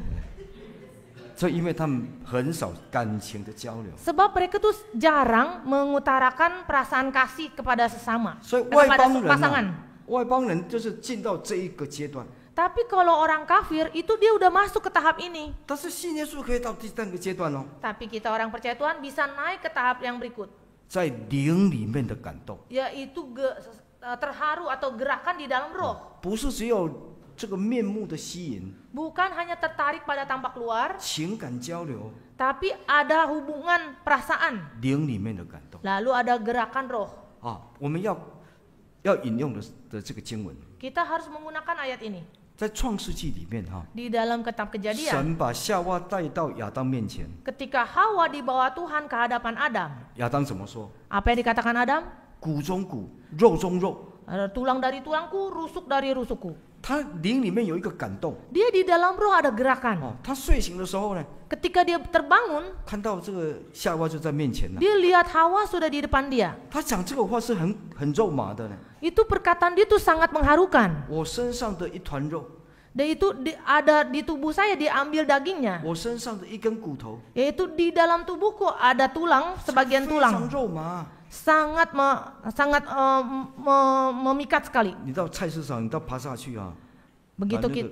这因为他们很少感情的交流。 Sebab mereka tuh jarang mengutarakan perasaan kasih kepada sesama, 所以外 kepada 邦人 pasangan. 外邦人就是进到这一个阶段。 Tapi kalau orang kafir itu dia udah masuk ke tahap ini. 但是信耶稣可以到第三个阶段哦， Tapi kita orang percaya Tuhan bisa naik ke tahap yang berikut, 在灵里面的感动。 yaitu terharu atau gerakan di dalam roh. 不是只有这个面目的吸引， Bukan hanya tertarik pada tampak luar, 情感交流， tapi ada hubungan perasaan. 灵里面的感动 Lalu ada gerakan roh. 啊！我们要引用的这个经文， Kita harus menggunakan ayat ini 在创世纪里面哈， di dalam kitab Kejadian. 神把夏娃带到亚当面前， Ketika Hawa dibawa Tuhan ke hadapan Adam, 亚当怎么说？ apa yang dikatakan Adam? 骨中骨，肉中肉。 Tulang dari tulangku, rusuk dari rusukku. 他灵里面有一个感动 Dia di dalam roh ada gerakan. 哦。他睡醒的时候呢， Ketika dia terbangun, 看到这个夏娃就在面前了。 dia lihat Hawa sudah di depan dia. 他讲这个话是很肉麻的呢。 Itu perkataan dia tuh sangat mengharukan. 我身上的一团肉， Dan itu ada di tubuh saya, diambil dagingnya. 我身上的一根骨头， Yaitu di dalam tubuhku ada tulang, sebagian 非常 tulang. 肉麻。 Sangat memikat sekali. 你到菜市场，你到巴萨去啊， Begitu 把那 kita 个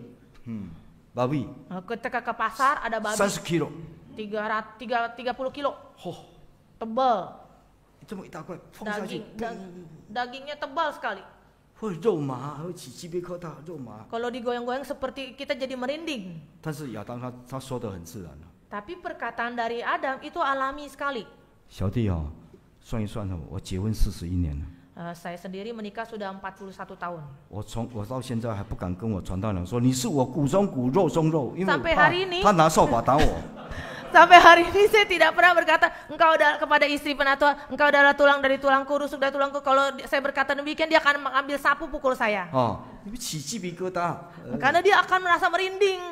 babi ketika ke pasar ada babi 30 kilo， 30 kilo 嚯、 tebal 这么一大块放下去， dagingnya tebal sekali. 会肉麻，会起鸡皮疙瘩，肉麻。 Kalau digoyang-goyang seperti kita jadi merinding. 但是亚当他说的很自然了。 Tapi perkataan dari Adam itu alami sekali. 小弟哦，算一算哦，我结婚41年了。 Saya sendiri menikah sudah 41 tahun. 我到现在还不敢跟我传道人说你是我骨中骨肉中肉，因为我 Sampai hari ini 怕他拿扫把打我。 Sampai hari ini saya tidak pernah berkata engkau adalah kepada istri penatua, engkau adalah tulang dari tulangku, rusuk dari tulangku. Kalau saya berkata demikian, dia akan mengambil sapu pukul saya. 哦，你起鸡皮疙瘩， Karena dia akan merasa merinding.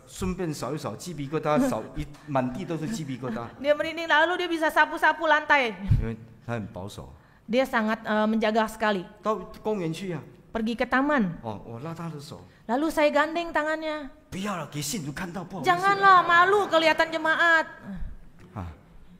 顺便扫一扫鸡皮疙瘩，扫一满地都是鸡皮疙瘩， Dia merinding lalu dia bisa sapu-sapu lantai. 因为他很保守。 Dia sangat menjaga sekali. 到公园去啊， Pergi ke taman. 哦，我拉他的手， Lalu saya gandeng tangannya. 不要了，给信徒看到不好意思。 Janganlah, malu kelihatan jemaat. 啊，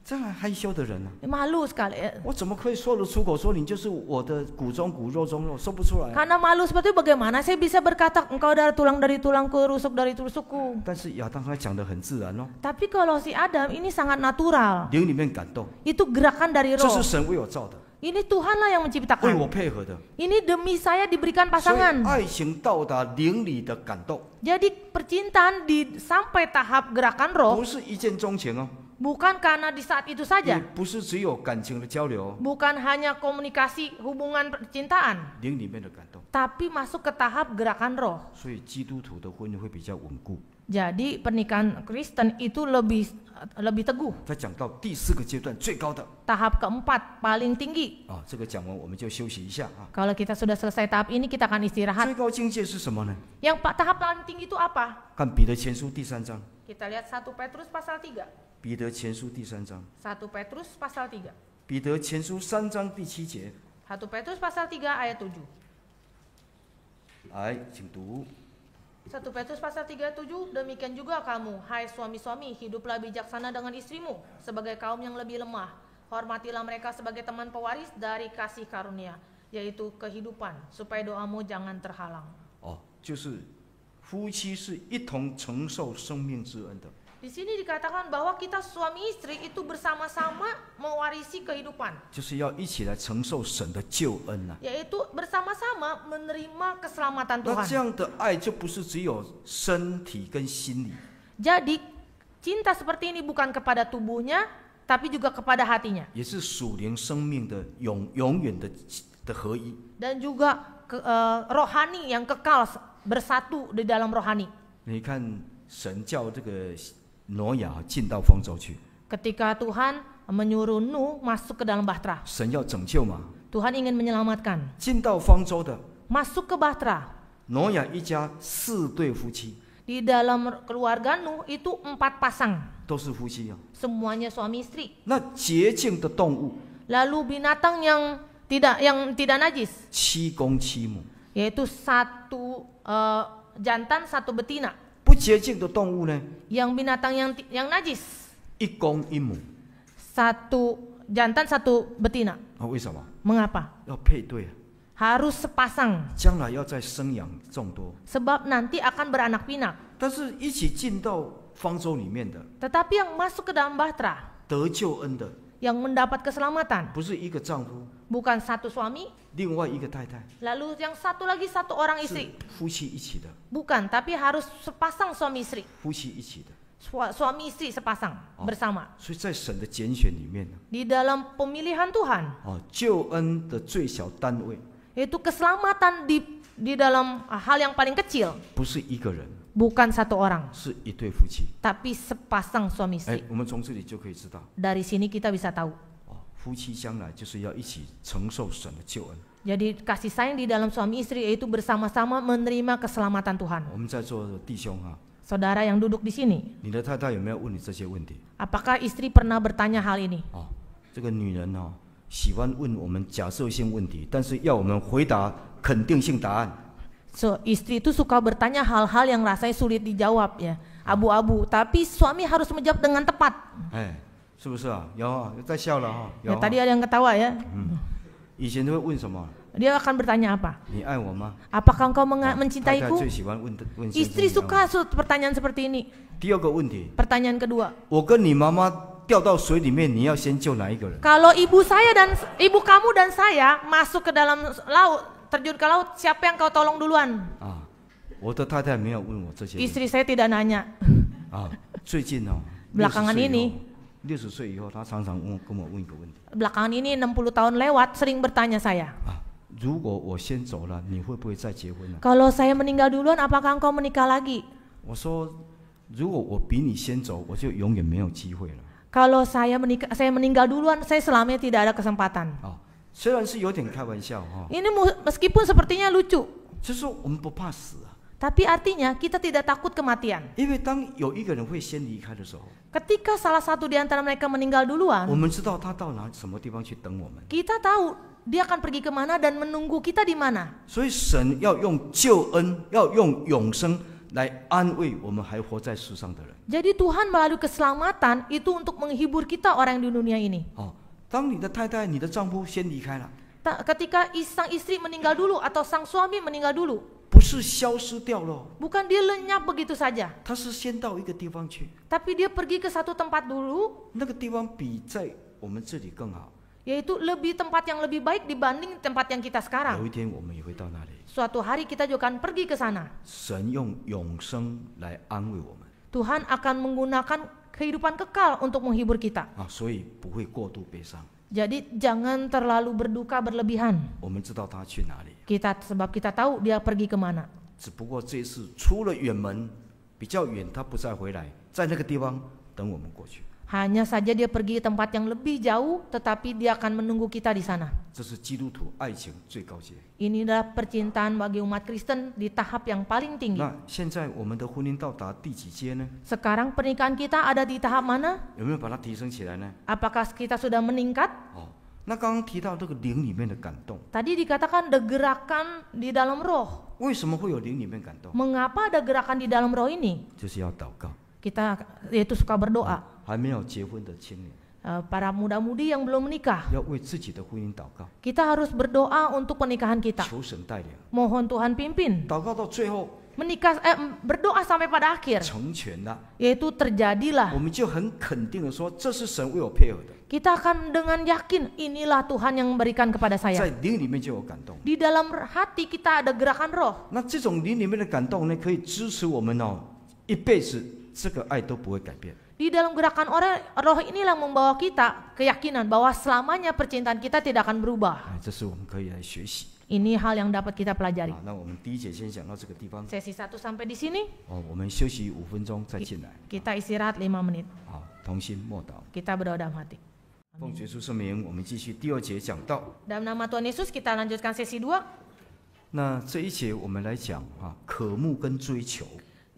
这样害羞的人啊， Malu sekali. 我怎么可以说得出口说你就是我的骨中骨肉中肉，说不出来。 Karena malu seperti itu bagaimana saya bisa berkata engkau adalah tulang dari tulangku, rusuk dari rusukku. 但是亚当他讲得很自然哦， Tapi kalau si Adam ini sangat natural. 灵里面感动， Itu gerakan dari 这 roh. 是神为我造的， Ini Tuhanlah yang 为我 menciptakan. 配合的。 Ini demi saya diberikan 所以 pasangan. 爱情到达灵里的感动， Jadi percintaan sampai tahap gerakan roh 不是一见钟情哦， bukan karena di saat itu 也 saja. 不是只有感情的交流， Bukan hanya komunikasi hubungan percintaan, 灵里面的感动。 tapi masuk ke tahap gerakan roh. 所以基督徒的婚姻会比较稳固。 Jadi pernikahan Kristen itu lebih teguh. 再讲到第4个阶段最高的 Tahap keempat paling tinggi. 啊，这个讲完我们就休息一下啊。 Kalau kita sudah selesai tahap ini, kita akan istirahat. 最高境界是什么呢？ Yang tahap paling tinggi itu apa? 看彼得前书第3章， Kita lihat 1 Petrus pasal 3. 彼得前书第3章， 1 Petrus pasal 3. 彼得前书3章第7节， 1 Petrus pasal 3 ayat 7. 来，请读。 1 Petrus pasal 3 7, demikian juga kamu, hai suami-suami, hiduplah bijaksana dengan istrimu, sebagai kaum yang lebih lemah. Hormatilah mereka sebagai teman pewaris dari kasih karunia, yaitu kehidupan, supaya doamu jangan terhalang. 哦，就是夫妻是一同承受生命之恩的。 Di sini dikatakan bahwa kita suami istri itu bersama-sama mewarisi kehidupan, 就是要一起来承受神的救恩呐、 yaitu bersama-sama menerima keselamatan 那这 Tuhan. 样的爱就不是只有身体跟心理， Jadi cinta seperti ini bukan kepada tubuhnya, tapi juga kepada hatinya, 也是属灵生命的永远的合一。 dan juga rohani yang kekal bersatu di dalam rohani. 你看，神叫这个挪亚进到方舟去， Ketika Tuhan menyuruh Nuh masuk ke dalam bahtera, 神要拯救嘛， Tuhan ingin menyelamatkan. 进到方舟的 Masuk ke bahtera, 挪亚一家4对夫妻， di dalam keluarga Nuh itu 4 pasang, 都是夫妻啊。 semuanya suami istri. 那洁净的动物 Lalu binatang yang tidak najis, 7公7母， yaitu 1 jantan 1 betina. 不洁净的动物呢， Yang binatang yang najis, 1公1母。 1 jantan 1 betina. 啊，为什么？ Mengapa? 要配对， Harus sepasang, 将来要再生养众多。 sebab nanti akan beranak pinak. 但是一起进到方舟里面的 Tetapi yang masuk ke dalam bahtera, 得救恩的， yang mendapat keselamatan. 不是一个丈夫， Bukan satu suami, 另外一个太太， lalu yang satu lagi satu orang 是 istri. 夫妻一起的， Bukan, tapi harus sepasang suami istri. 夫妻一起的。 Suami istri sepasang bersama. 所以在神的拣选里面呢， Di dalam pemilihan Tuhan, 救恩的最小单位 yaitu keselamatan di dalam hal yang paling kecil, 不是一个人， bukan satu orang, 是一对夫妻。 tapi sepasang suami 哎 istri. ，我们从这里就可以知道， Dari sini kita bisa tahu. 夫妻将来就是要一起承受神的救恩。 Jadi kasih sayang di dalam suami istri yaitu bersama-sama menerima keselamatan Tuhan. 我们在座的弟兄啊， Saudara yang duduk di sini, 你的太太有没有问你这些问题？ apakah istri pernah bertanya hal ini? 这个女人喜欢问我们假设性问题，但是要我们回答肯定性答案。 So, istri itu suka bertanya hal-hal yang rasanya sulit dijawab ya, abu-abu. Tapi suami harus menjawab dengan tepat. 哎，是不是啊？有啊，在笑了哈。有 Ya, 啊 tadi ada yang ketawa ya. 以前都会问什么？ Dia akan bertanya apa? 你爱我吗？ Apakah engkau 太太 mencintaiku? 最喜欢问先生 Istri 你爱我吗 suka pertanyaan seperti ini. 第二个问题， Pertanyaan kedua, 我跟你妈妈掉到水里面，你要先救哪一个人？ kalau ibu kamu dan saya masuk ke dalam laut, terjun ke laut, siapa yang kau tolong duluan? 我的太太没有问我这些问题 Istri saya tidak nanya. 最近Belakangan ini 60岁以后，她常常跟我问一个问题 Belakangan ini 60 tahun lewat sering bertanya saya, 如果我先走了，你会不会再结婚呢？ kalau saya meninggal duluan apakah engkau menikah lagi? 我说，如果我比你先走，我就永远没有机会了。 Kalau saya meninggal duluan, saya selamanya tidak ada kesempatan. 虽然是有点开玩笑Ini meskipun sepertinya lucu, 就是说我们不怕死啊， tapi artinya kita tidak takut kematian. 因为当有一个人会先离开的时候， Ketika salah satu di antara mereka meninggal 我 duluan, 们知道他到什么地方去等我们， kita tahu dia akan pergi kemana dan menunggu kita di mana. 所以神要用救恩，要用永生来安慰我们还活在世上的人。 Jadi Tuhan melalui keselamatan itu untuk menghibur kita orang di dunia ini. 当你的太太、你的丈夫先离开了， Ketika sang istri meninggal dulu atau sang suami meninggal dulu, 不是消失掉了， bukan dia lenyap begitu saja, 他是先到一个地方去， tapi dia pergi ke satu tempat dulu, 那个地方比在我们这里更好。 yaitu tempat yang lebih baik dibanding tempat yang kita 有 sekarang. 一天我们也会到那里， Suatu hari kita juga akan pergi ke sana. 神用永生来安慰我们 Tuhan akan menggunakan kehidupan kekal untuk menghibur kita. 所以不会过度悲伤。 Jadi jangan terlalu berduka berlebihan. 我们知道他去哪里， Sebab kita tahu dia pergi kemana. 只不过这次出了远门，比较远，他不再回来，在那个地方等我们过去。 Hanya saja dia pergi ke tempat yang lebih jauh, tetapi dia akan menunggu kita di sana. 这是基督徒爱情最高阶。 Inilah percintaan bagi umat Kristen di tahap yang paling tinggi. 那现在我们的婚姻到达第几阶呢？ Sekarang pernikahan kita ada di tahap mana? 有没有把它提升起来呢？ Apakah kita sudah meningkat? 那刚刚提到这个灵里面的感动， Tadi dikatakan ada gerakan di dalam roh. 为什么会有灵里面感动？ Mengapa ada gerakan di dalam roh ini? 就是要祷告。 Kita yaitu suka berdoa. 还没有结婚的青年， Para muda-mudi yang belum menikah, 要为自己的婚姻祷告， kita harus berdoa untuk pernikahan kita. 求神带领。 Mohon Tuhan pimpin. 祷告到最后 Berdoa sampai pada akhir, 成全了， yaitu terjadilah. 我们就很肯定的说，这是神为我配合的。 Kita akan dengan yakin inilah Tuhan yang memberikan kepada 在 saya. 灵里面就有感动。 Di dalam hati kita ada gerakan roh. 那这种灵里面的感动呢，可以支持我们一辈子这个爱都不会改变。 Di dalam gerakan roh inilah membawa kita keyakinan bahwa selamanya percintaan kita tidak akan berubah. 这是我们可以来学习。 Ini hal yang dapat kita pelajari. 那我们第一节先讲到这个地方。 Sesi 1 sampai di sini. 我们休息5分钟再进来。 Kita istirahat 5 menit. 好，同心默祷。 Kita berdoa dalam hati. 奉主耶稣圣名，我们继续第2节讲到。 Dalam nama Tuhan Yesus kita lanjutkan sesi 2. 那这一节我们来讲渴慕跟追求。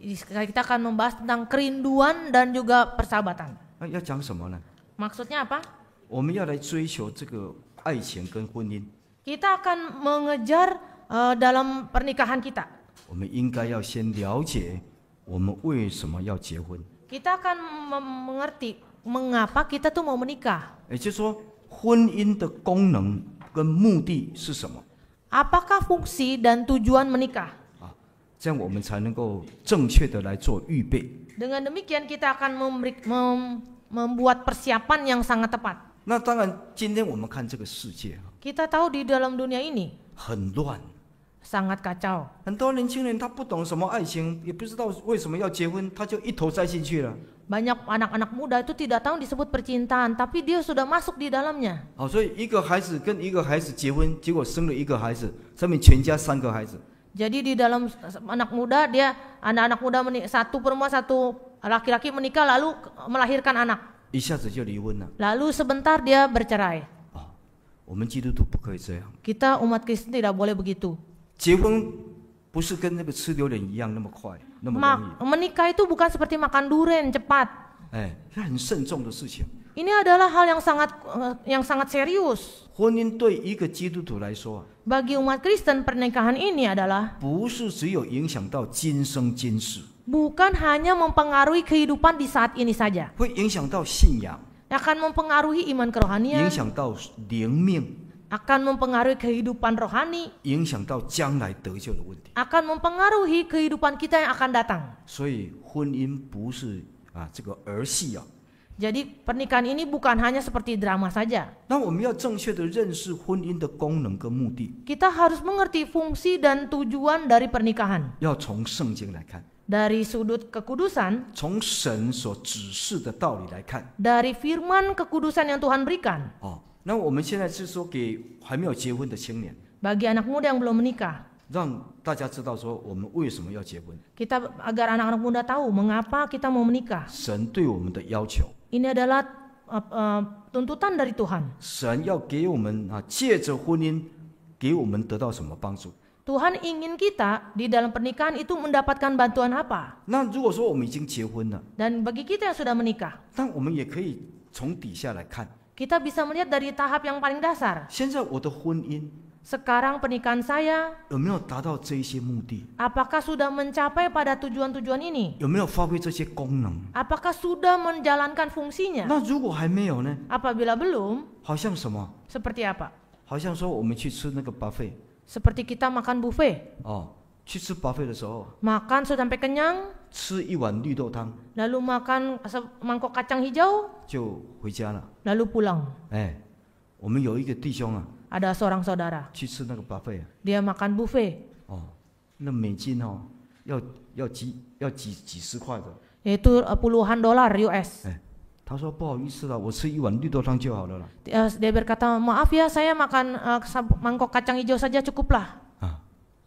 Kita akan membahas tentang kerinduan dan juga persahabatan. 那要讲什么呢？ Maksudnya apa? 我们要来追求这个爱情跟婚姻。 Kita akan mengejar dalam pernikahan kita. 我们应该要先了解我们为什么要结婚。 Kita akan mengerti mengapa kita tuh mau menikah. 也就是说，婚姻的功能跟目的是什么？ Apakah fungsi dan tujuan menikah? 这样我们才能够正确的来做预备。 Dengan demikian kita akan membuat persiapan yang sangat tepat. 那当然，今天我们看这个世界 Kita tahu di dalam dunia ini 很乱， sangat kacau. 很多年轻人他不懂什么爱情，也不知道为什么要结婚，他就一头栽进去了。 Banyak anak-anak muda itu tidak tahu disebut percintaan, tapi dia sudah masuk di dalamnya. 所以一个孩子跟一个孩子结婚，结果生了一个孩子，上面全家3个孩子。 Jadi di dalam anak muda anak-anak muda satu perempuan satu laki-laki menikah lalu melahirkan anak. 一下子就离婚了。 Lalu sebentar dia bercerai. 我们基督徒不可以这样。 Kita umat Kristen tidak boleh begitu. 结婚不是跟那个吃榴莲一样那么快，那么容易。 Menikah itu bukan seperti makan durian cepat. 这很慎重的事情。 Ini adalah hal yang sangat serius. 婚姻对一个基督徒来说 Bagi umat Kristen pernikahan ini adalah 不是只有影响到今生今世， bukan hanya mempengaruhi kehidupan di saat ini saja. 会影响到信仰， Akan mempengaruhi iman kerohanian. 影响到灵命， Akan mempengaruhi kehidupan rohani. 影响到将来得救的问题。 Akan mempengaruhi kehidupan kita yang akan datang. 所以婚姻不是这个儿戏啊。 Jadi pernikahan ini bukan hanya seperti drama saja. 那我们要正确的认识婚姻的功能跟目的， Kita harus mengerti fungsi dan tujuan dari pernikahan. 要从圣经来看， Dari sudut kekudusan, 从神所指示的道理来看。 dari firman kekudusan yang Tuhan berikan. 那我们现在是说给还没有结婚的青年， Bagi anak muda yang belum menikah, 让大家知道说我们为什么要结婚， kita agar anak-anak muda tahu mengapa kita mau menikah. 神对我们的要求， Ini adalah tuntutan dari Tuhan. 神要给我们借着婚姻给我们得到什么帮助？ Tuhan ingin kita di dalam pernikahan itu mendapatkan bantuan apa? 那如果说我们已经结婚了， Dan bagi kita yang sudah menikah, 但我们也可以从底下来看， kita bisa melihat dari tahap yang paling dasar. 现在我的婚姻 Sekarang pernikahan saya, 有没有达到这一些目的？ apakah sudah mencapai pada tujuan-tujuan ini? 有没有发挥这些功能？ Apakah sudah menjalankan fungsinya? 那如果还没有呢？ Apabila belum, 好像什么？ seperti apa? 好像说我们去吃那个 buffet Seperti kita makan buffet. 去吃 buffet 的时候， Makan sampai kenyang, 吃一碗绿豆汤 lalu makan semangkok kacang hijau, 就回家了。 lalu pulang. 我们有一个弟兄Ada seorang saudara, 去吃那个 buffet dia makan buffet, 那美金要几十块的。 yaitu puluhan dolar US. 他说不好意思啦，我吃一碗绿豆汤就好了啦。 Dia berkata, maaf ya saya makan mangkok kacang hijau saja cukuplah.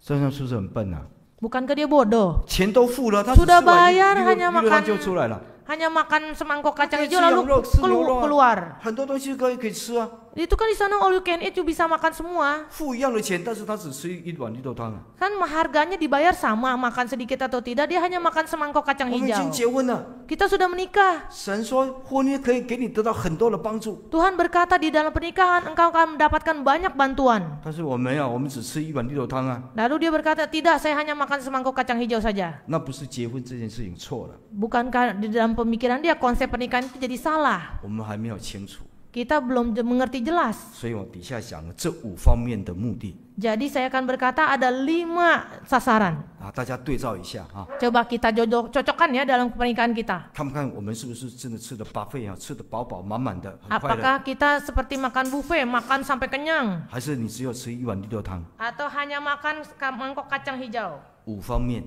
这样是不是很笨啊？ Bukankah dia bodoh? 钱都付了，他只吃 Sudah 碗 bayar 绿 hanya 豆汤 makan 就出来了。 hanya makan semangkok kacang Kaya hijau lalu siang,吃牛肉啊。 keluar. 很多东西可以吃啊， Itu kan di sana all you can eat, you bisa makan semua. 付一样的钱，但是他只吃一碗绿豆汤啊。 Kan harganya dibayar sama, makan sedikit atau tidak, dia hanya makan semangkok kacang 我们已经 hijau. 结婚了， Kita sudah menikah. 神说婚姻可以给你得到很多的帮助， Tuhan berkata di dalam pernikahan engkau akan mendapatkan banyak bantuan. 但是我没有，我们只吃一碗绿豆汤啊。 Lalu dia berkata, tidak, saya hanya makan semangkok kacang hijau saja. 那不是结婚这件事情错了， Bukankah di dalam pemikiran dia konsep pernikahan itu jadi salah? 我们还没有清楚， Kita belum mengerti jelas. 所以我底下讲了这5方面的目的 Jadi saya akan berkata ada 5 sasaran. 大家对照一下Coba kita cocokkan ya dalam pernikahan kita. 看不看我们是不是真的吃的 buffet 吃的饱饱满满的，很快乐， Apakah kita seperti makan buffet, makan sampai kenyang? 还是你只有吃一碗绿豆汤？ Atau hanya makan mangkok kacang hijau? 5方面，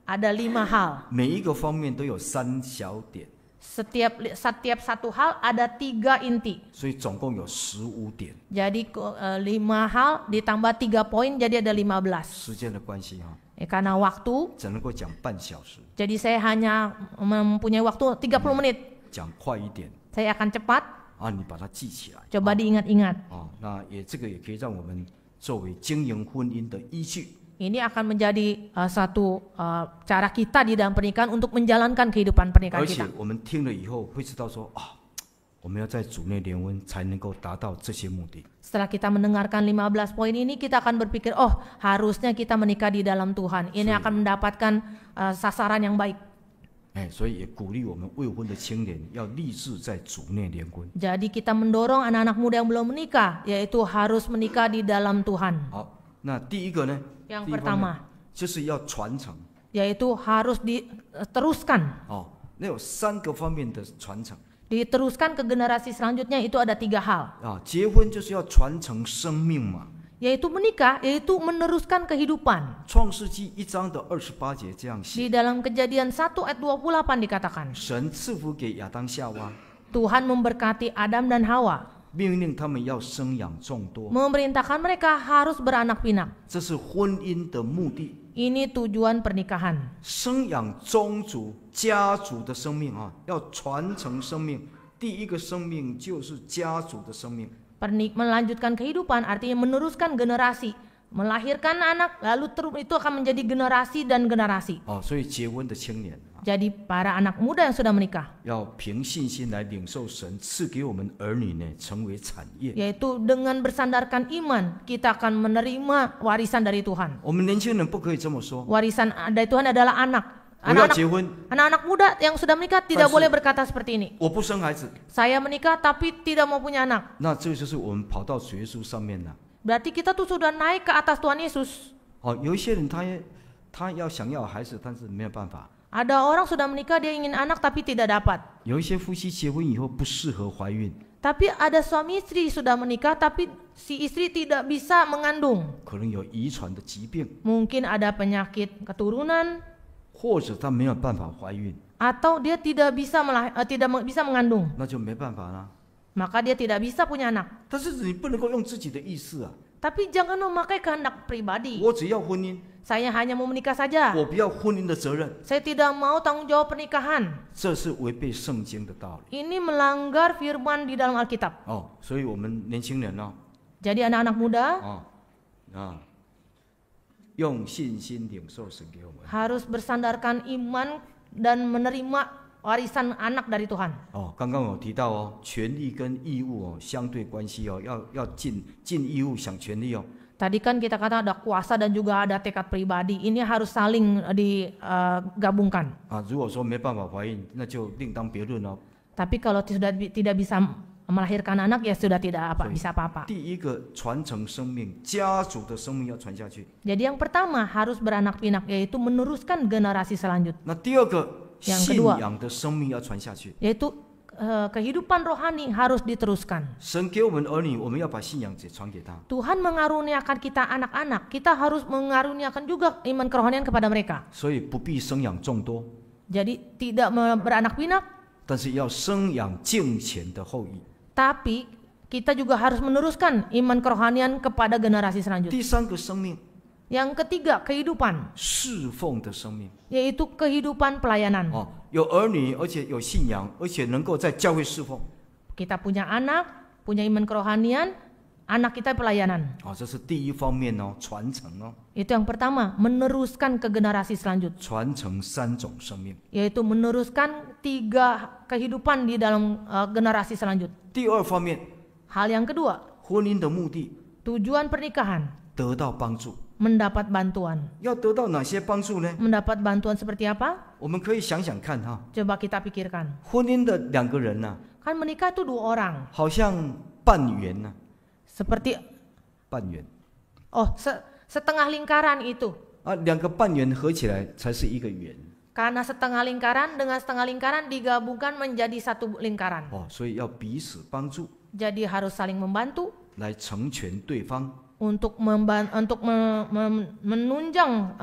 Ada 5 hal. 每一个方面都有3小点， Setiap satu hal ada 3 inti. 所以总共有15点。 Jadi 5 hal ditambah 3 poin jadi ada 15. 时间的关系Karena waktu, 只能够讲半小时， jadi saya hanya mempunyai waktu 30 menit. 讲快一点 Saya akan cepat, 你把它记起来。 coba diingat-ingat. 那这个也可以让我们作为经营婚姻的依据。 Ini akan menjadi satu cara kita di dalam pernikahan untuk menjalankan kehidupan pernikahan 而且 kita. 我们听了以后会知道说我们要在主内联婚才能够达到这些目的。 Setelah kita mendengarkan 15 poin ini, kita akan berpikir, oh harusnya kita menikah di dalam Tuhan. Ini akan mendapatkan sasaran yang baik. 所以也鼓励我们未婚的青年要立志在主内联婚。 Jadi kita mendorong anak-anak muda yang belum menikah, yaitu harus menikah di dalam Tuhan. 好，那第一个呢？ Yang 第一方面 pertama, 就是要传承。 yaitu harus diteruskan. 那有3个方面的传承。diteruskan ke generasi selanjutnya itu ada 3 hal. 结婚就是要传承生命嘛。 Yaitu menikah, yaitu meneruskan kehidupan. 创世纪1章的28节这样写， Di dalam Kejadian 1 ayat 28 dikatakan, 神赐福给亚当夏娃， Tuhan memberkati Adam dan Hawa, 命令他们要生养众多， memerintahkan mereka harus beranak pinak. 这是婚姻的目的。 Ini tujuan pernikahan. 生养宗族、家族的生命啊，要传承生命。第一个生命就是家族的生命。 Melanjutkan kehidupan artinya meneruskan generasi, melahirkan anak, lalu itu akan menjadi generasi dan generasi. 所以结婚的青年， Jadi para anak muda yang sudah menikah, 要凭信心来领受神赐给我们儿女呢，成为产业。 yaitu dengan bersandarkan iman kita akan menerima warisan dari Tuhan. 我们年轻人不可以这么说， Warisan dari Tuhan adalah anak. 我要结婚， Anak-anak muda yang sudah menikah tidak boleh berkata seperti ini. 我不生孩子， Saya menikah tapi tidak mau punya anak. 那这就是我们跑到主耶稣上面了。 Berarti kita tuh sudah naik ke atas Tuhan Yesus. 有一些人他要想要孩子，但是没有办法。 Ada orang sudah menikah dia ingin anak tapi tidak dapat. 有一些夫妻结婚以后不适合怀孕， Tapi ada suami istri sudah menikah tapi si istri tidak bisa mengandung. 可能有遗传的疾病， Mungkin ada penyakit keturunan 或者他没有办法怀孕， atau dia tidak bisa mengandung. 那就没办法了。 Maka dia tidak bisa punya anak. 但是你不能够用自己的意思啊， Tapi jangan memakai kehendak pribadi. 我只要婚姻， Saya hanya mau menikah saja. 我不要婚姻的责任， Saya tidak mau tanggung jawab pernikahan. 这是违背圣经的道理。 Ini melanggar firman di dalam Alkitab. 所以我们年轻人呢， Jadi anak-anak muda 用信心领受神给我们。 harus bersandarkan iman dan menerima warisan anak dari Tuhan. 刚刚有提到权利跟义务相对关系要尽义务享权利。 Tadi kan kita kata ada kuasa dan juga ada tekad pribadi. Ini harus saling digabungkan. 如果说没办法怀孕，那就另当别论。 Tapi kalau sudah tidak bisa melahirkan anak ya sudah tidak bisa apa-apa. 第一个传承生命，家族的生命要传下去。 Jadi yang pertama harus beranak pinak yaitu meneruskan generasi selanjutnya. 那第二个 Yang 信 kedua 仰的生命要传下去。 yaitu kehidupan rohani harus diteruskan. 神给我们儿女，我们要把信仰也传给他。 Tuhan mengaruniakan kita anak-anak, kita harus mengaruniakan juga iman kerohanian kepada mereka. 所以不必生养众多， Jadi tidak beranak pinak, 但是要生养敬虔的后裔。 tapi kita juga harus meneruskan iman kerohanian kepada generasi selanjutnya. 第三个生命， Yang ketiga, kehidupan, 侍奉的生命。 yaitu kehidupan pelayanan. 有儿女，而且有信仰，而且能够在教会侍奉。 Kita punya anak, punya iman kerohanian, anak kita pelayanan. 这是第一方面传承。 Itu yang pertama, meneruskan ke generasi selanjutnya. 传承3种生命。 Yaitu meneruskan 3 kehidupan di dalam generasi selanjutnya. 第二方面， Hal yang kedua, 婚姻的目的 tujuan pernikahan, 得到帮助。 mendapat bantuan. 要得到哪些帮助呢？ Mendapat bantuan seperti apa? 我们可以想想看哈。 Coba kita pikirkan. 婚姻的2个人呢， Kan menikah itu 2 orang. 好像半圆呢， Seperti 半圆 setengah lingkaran itu. 2个半圆合起来才是一个圆。 Karena setengah lingkaran dengan setengah lingkaran digabungkan menjadi 1 lingkaran. 所以要彼此帮助， Jadi harus saling membantu 来成全对方。 untuk menunjang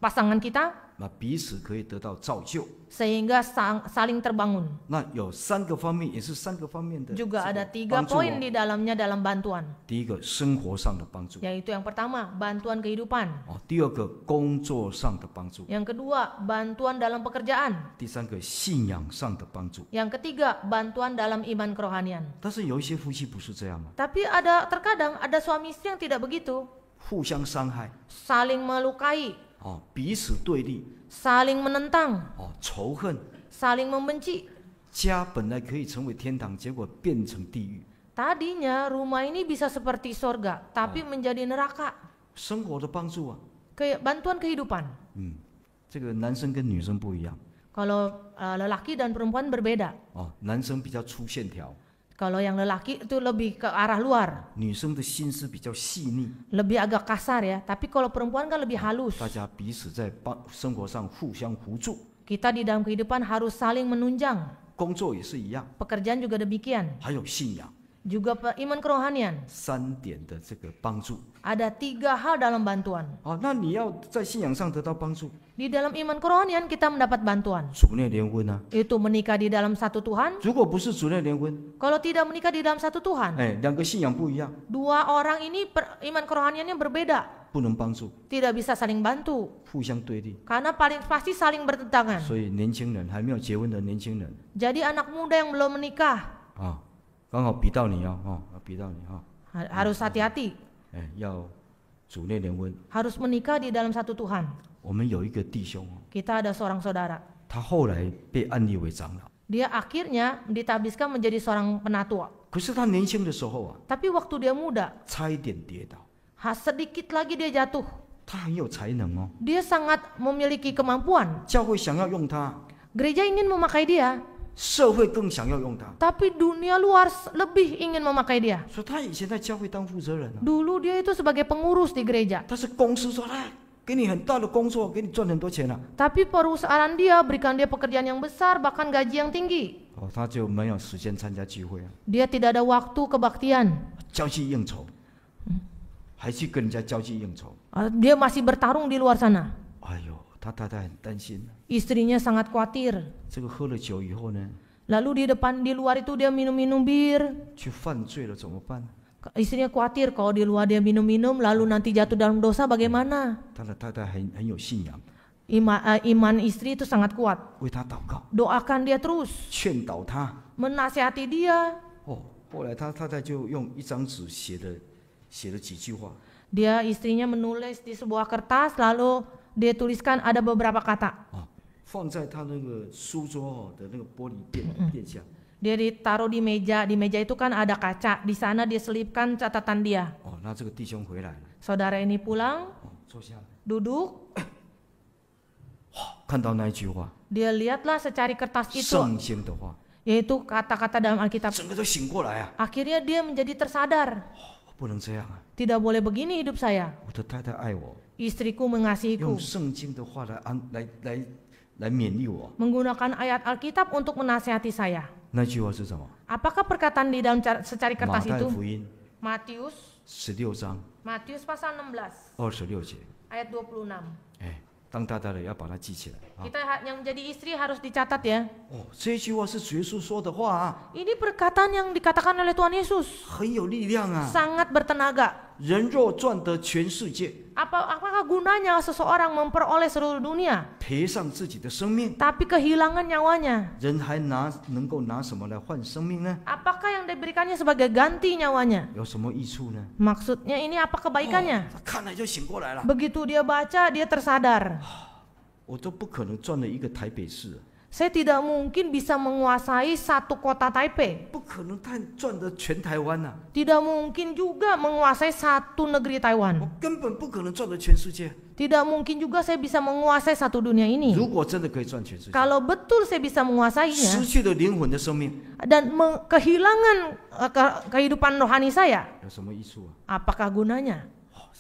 pasangan kita 那彼此可以得到造就。 sehingga saling terbangun. 那有3个方面，也是3个方面的 Juga ada 3帮助。 poin di dalamnya dalam bantuan. 第一个，生活上的帮助； Yaitu yang pertama, bantuan kehidupan. 第二个，工作上的帮助； Yang kedua, bantuan dalam pekerjaan. 第三个，信仰上的帮助。 Yang ketiga, bantuan dalam iman kerohanian. 但是有一些夫妻不是这样嘛， Tapi terkadang ada suami istri yang tidak begitu. 互相伤害， Saling melukai, 彼此对立， saling menentang, 仇恨。 saling membenci. 家本来可以成为天堂，结果变成地狱。 Tadinya rumah ini bisa seperti sorga, tapi menjadi neraka. 生活的帮助Bantuan kehidupan. 这个男生跟女生不一样。 Kalau lelaki dan perempuan berbeda. 男生比较粗线条， Kalau yang lelaki itu lebih ke arah luar, 女生的心思比较细腻。 lebih agak kasar ya. Tapi kalau perempuan kan lebih halus. 大家彼此在生活上互相扶助。 Kita di dalam kehidupan harus saling menunjang. 工作也是一样， pekerjaan juga demikian. 还有信仰 Juga iman kerohanian. 3点的这个帮助。 Ada 3 hal dalam bantuan. 那你要在信仰上得到帮助， Di dalam iman kerohanian kita mendapat bantuan. 主内联婚啊， Itu menikah di dalam satu Tuhan. 如果不是主内联婚， Kalau tidak menikah di dalam satu Tuhan, 2个信仰不一样， 2 orang ini iman kerohaniannya berbeda. 不能帮助， Tidak bisa saling bantu. 互相对立。 Karena paling pasti saling bertentangan. 所以年轻人还没有结婚的年轻人 Jadi anak muda yang belum menikah 啊，刚好比到你比到你harus hati-hati. 要主内联婚。 Harus menikah di dalam satu Tuhan. 我们有一个弟兄， Kita ada seorang saudara. 他后来被安立为长老， Dia akhirnya ditabiskan menjadi seorang penatua. 可是他年轻的时候啊， Tapi waktu dia muda, 差一点跌倒。 sedikit lagi dia jatuh. 他很有才能哦， Dia sangat memiliki kemampuan. 教会想要用他， Gereja ingin memakai dia, 社会更想要用他。 tapi dunia luar lebih ingin memakai dia. 所以他以前在教会当负责人啊， Dulu dia itu sebagai pengurus di gereja. 但是公司说来给你很大的工作，给你赚很多钱啊， Tapi perusahaan dia berikan dia pekerjaan yang besar, bahkan gaji yang tinggi. 他就没有时间参加聚会啊， Dia tidak ada waktu kebaktian. 交际应酬，还去跟人家交际应酬。 Dia masih bertarung di luar sana. 哎呦，他太太很担心， Istrinya sangat khawatir. 这个喝了酒以后呢， Lalu di luar itu dia minum-minum bir. 去犯罪了怎么办？ Istrinya khawatir kalau di luar dia minum-minum lalu nanti jatuh dalam dosa bagaimana? 他的太太很有信仰， Iman istri itu sangat kuat. 为他祷告， Doakan dia terus, 劝导他。 menasihati dia. 后来他太太就用一张纸写了几句话， Dia istrinya menulis di sebuah kertas lalu dia tuliskan ada beberapa kata. 放在他那个书桌的那个玻璃垫下。 Dia ditaruh di meja itu kan ada kaca. Di sana dia selipkan catatan dia. 那这个弟兄回来了， Saudara ini pulang, 坐下来， duduk, 看到那一句话， dia lihatlah secari kertas itu, 圣经的话， yaitu kata-kata dalam Alkitab. 整个都醒过来啊！ Akhirnya dia menjadi tersadar. 不能这样啊！ Tidak boleh begini hidup saya. 我的太太爱我， Istriku mengasihiku. 用圣经的话来勉励我。 Menggunakan ayat Alkitab untuk menasihati saya. 那句话是什么？ Apakah perkataan di dalam secari 马 kertas 太 itu? 福音 Matius 16章 pasal 16 26节。 ayat 26. 当太太的要把它记起来啊！ Kita yang menjadi istri harus dicatat ya. 这句话是主耶稣说的话啊， Ini perkataan yang dikatakan oleh Tuhan Yesus. 很有力量啊！ Sangat bertenaga. 人若赚得全世界， Apakah gunanya seseorang memperoleh seluruh dunia, 赔上自己的生命， tapi kehilangan nyawanya? 人还能够拿什么来换生命呢？ Apakah yang diberikannya sebagai ganti nyawanya? 有什么益处呢？ Maksudnya ini apa kebaikannya? 他看来就醒过来了。 Begitu dia baca, dia tersadar. 我都不可能赚了一个台北市， Saya tidak mungkin bisa menguasai satu kota Taipei. 不可能赚的全台湾啊！ Tidak mungkin juga menguasai satu negeri 我 Taiwan. 根本不可能赚的全世界。 Tidak mungkin juga saya bisa menguasai satu dunia ini. 如果真的可以赚全世界， Kalau betul saya bisa 失 menguasainya 去了灵魂的生命 dan kehilangan kehidupan rohani saya, 有什么益处啊？ apakah gunanya?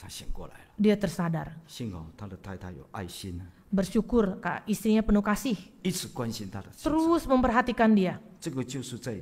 他醒过来了， Dia tersadar. 幸好他的太太有爱心啊， Bersyukur istrinya penuh kasih, 一直关心他的成长， terus memperhatikan dia. 这个就是在